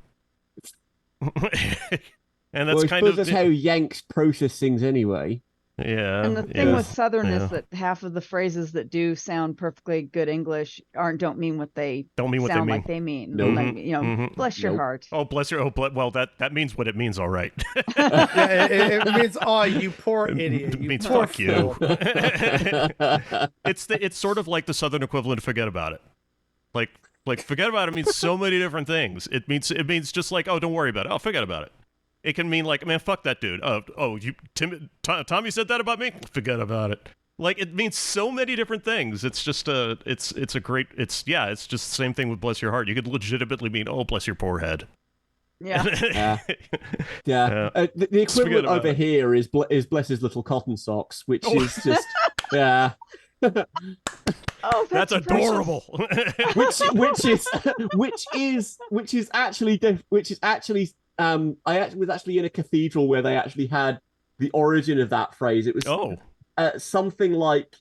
And that's that's how Yanks process things anyway. Yeah. And the thing with Southern is that half of the phrases that do sound perfectly good English don't mean what they sound like they mean. No. Like, bless your heart. Oh, bless your well, that means what it means, all right. It means, oh, you poor idiot. It means fuck you. It's sort of like the Southern equivalent of forget about it. Like forget about it means so many different things. It means just like, oh, don't worry about it. Oh, forget about it. It can mean like, man, fuck that dude. Tommy said that about me? Forget about it. Like, it means so many different things. It's just it's just the same thing with bless your heart. You could legitimately mean, oh, bless your poor head. Yeah. The equivalent over here is bless his little cotton socks, which is just, yeah. Oh, that's adorable. which is actually I was actually in a cathedral where they actually had the origin of that phrase. It was something like,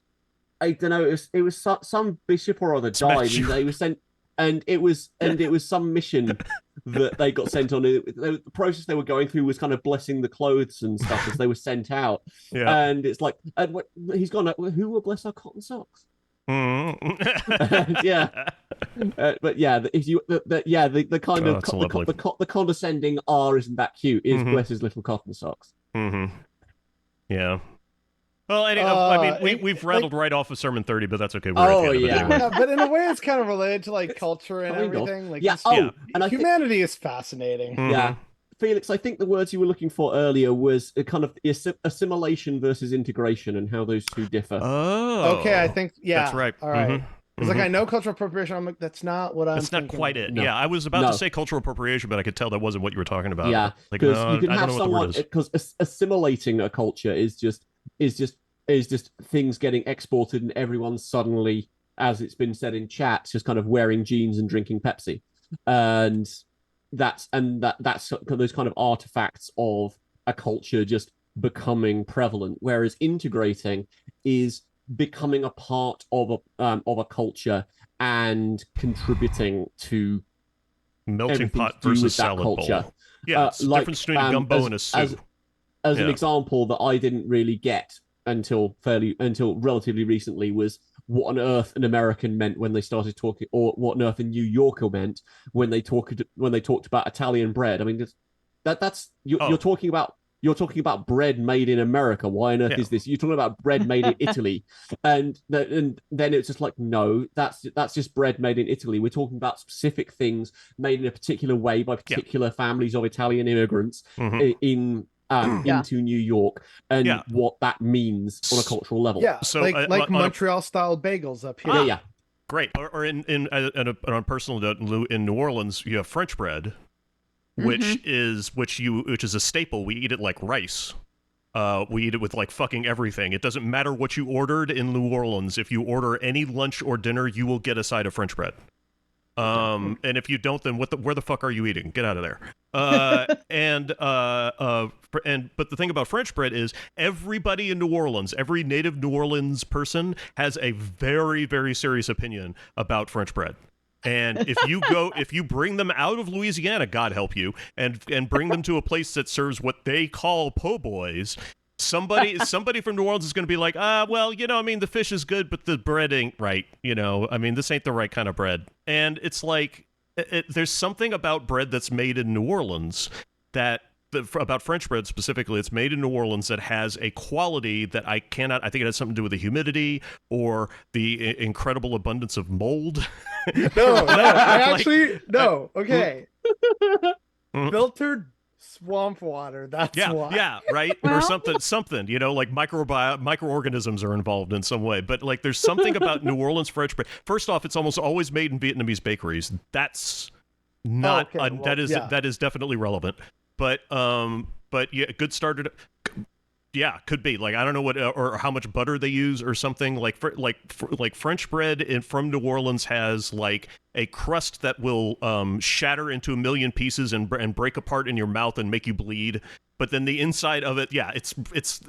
I don't know, it was some bishop or other died, and they were sent, and it was some mission that they got sent on. The process they were going through was kind of blessing the clothes and stuff as they were sent out. Yeah. And it's like, he's gone, who will bless our cotton socks? Yeah, but yeah, if you the kind of the condescending R isn't that cute is bless his little cotton socks. Yeah. Well, anyway, I mean, we've rattled right off of Sermon 30, but that's okay. We're but in a way, it's kind of related to like culture and everything. Like, and humanity is fascinating. Yeah. Felix, I think the words you were looking for earlier was a kind of assimilation versus integration and how those two differ. Oh, okay. I think that's right. All right. It's like I know cultural appropriation. I'm like, that's not what I'm. That's not quite it. No. Yeah, I was about to say cultural appropriation, but I could tell that wasn't what you were talking about. Yeah, because you can have someone because assimilating a culture is just things getting exported and everyone suddenly, as it's been said in chat, just kind of wearing jeans and drinking Pepsi, and that's those kind of artifacts of a culture just becoming prevalent. Whereas integrating is becoming a part of a culture and contributing to melting pot versus salad culture. Bowl. Yeah, it's difference between gumbo and a soup. As an example that I didn't really get until relatively recently was what on earth an American meant when they started talking, or what on earth a New Yorker meant when they talked about Italian bread. I mean, you're talking about you're talking about bread made in America. Why on earth is this? You're talking about bread made in Italy, and then it's just like, no, that's just bread made in Italy. We're talking about specific things made in a particular way by particular families of Italian immigrants in into New York, and what that means on a cultural level. Yeah, so like Montreal style bagels up here. Yeah. Great. Or in on a personal note, in New Orleans, you have French bread, which is a staple. We eat it like rice. We eat it with like fucking everything. It doesn't matter what you ordered in New Orleans. If you order any lunch or dinner, you will get a side of French bread. And if you don't, then where the fuck are you eating? Get out of there. But the thing about French bread is everybody in New Orleans, every native New Orleans person has a very, very serious opinion about French bread. And if you bring them out of Louisiana, God help you, and bring them to a place that serves what they call po' boys, somebody from New Orleans is going to be like, well, I mean, the fish is good, but the bread ain't right. I mean, this ain't the right kind of bread. And it's like, there's something about bread that's made in New Orleans about French bread specifically, it's made in New Orleans that has a quality that I think it has something to do with the humidity or the incredible abundance of mold. No, okay. Filtered swamp water, that's why. Yeah, right? Or something, like microorganisms are involved in some way. But like there's something about New Orleans French bread. First off, it's almost always made in Vietnamese bakeries. That's not that is definitely relevant. But yeah, good starter. Yeah, could be. Like I don't know what or how much butter they use or something. Like French bread from New Orleans has like a crust that will shatter into a million pieces and break apart in your mouth and make you bleed. But then the inside of it, if it's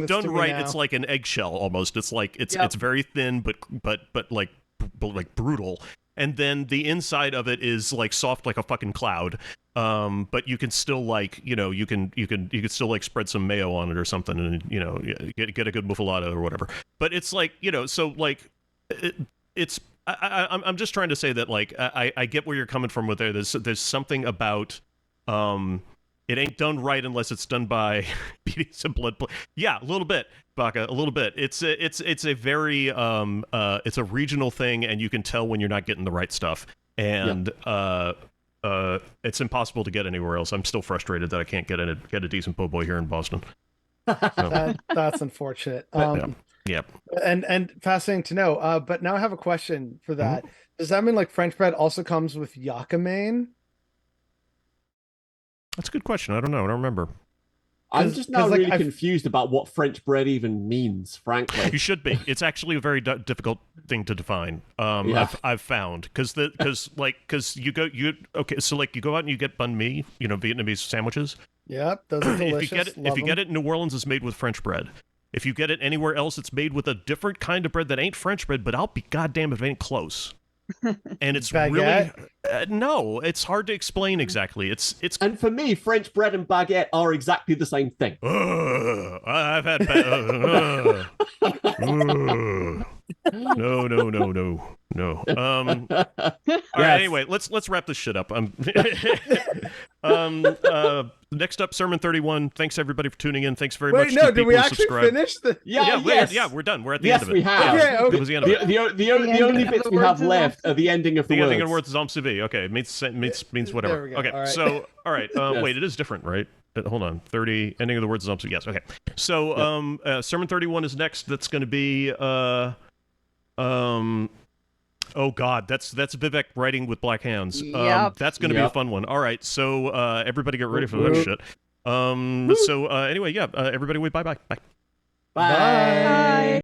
done right, it's like an eggshell almost. It's like it's very thin but like brutal. And then the inside of it is like soft like a fucking cloud. But you can still like, you can still like spread some mayo on it or something and, get a good muffalata or whatever. But it's like, so like I'm just trying to say that like, I get where you're coming from with there. There's something about, it ain't done right unless it's done by beating some blood. Yeah, a little bit, Baka, a little bit. It's a very it's a regional thing, and you can tell when you're not getting the right stuff. And it's impossible to get anywhere else. I'm still frustrated that I can't get a decent po' boy here in Boston. So. That's unfortunate. Yeah. And fascinating to know. But now I have a question for that. Does that mean like French bread also comes with yucca main? That's a good question. I don't know. I don't remember. I'm just now really confused about what French bread even means, frankly. You should be. It's actually a very difficult thing to define. I've found because you go out and you get banh mi, Vietnamese sandwiches. Yep, those are delicious. If you get it in New Orleans, it's made with French bread. If you get it anywhere else, it's made with a different kind of bread that ain't French bread. But I'll be goddamn if it ain't close. And it's baguette? Really no, it's hard to explain exactly. It's and for me, French bread and baguette are exactly the same thing. I've had no. All right, anyway, let's wrap this shit up. Next up, Sermon 31. Thanks everybody for tuning in. Thanks very much. Wait, no, did we actually finish the? Yeah, we're done. We're at the end of it. Yes, we have. Okay. It was the end of it. The only bits we have left are the ending of the words. The ending of the words is Amsivi. Okay, it means whatever. Okay, all right. So all right. Wait, it is different, right? Hold on. 30. Ending of the words is Amsivi. Yes. Okay. So Sermon 31 is next. That's going to be oh God, that's Vivec writing with black hands. That's going to be a fun one. All right, so everybody get ready for that shit. So anyway, everybody wait, bye. Bye.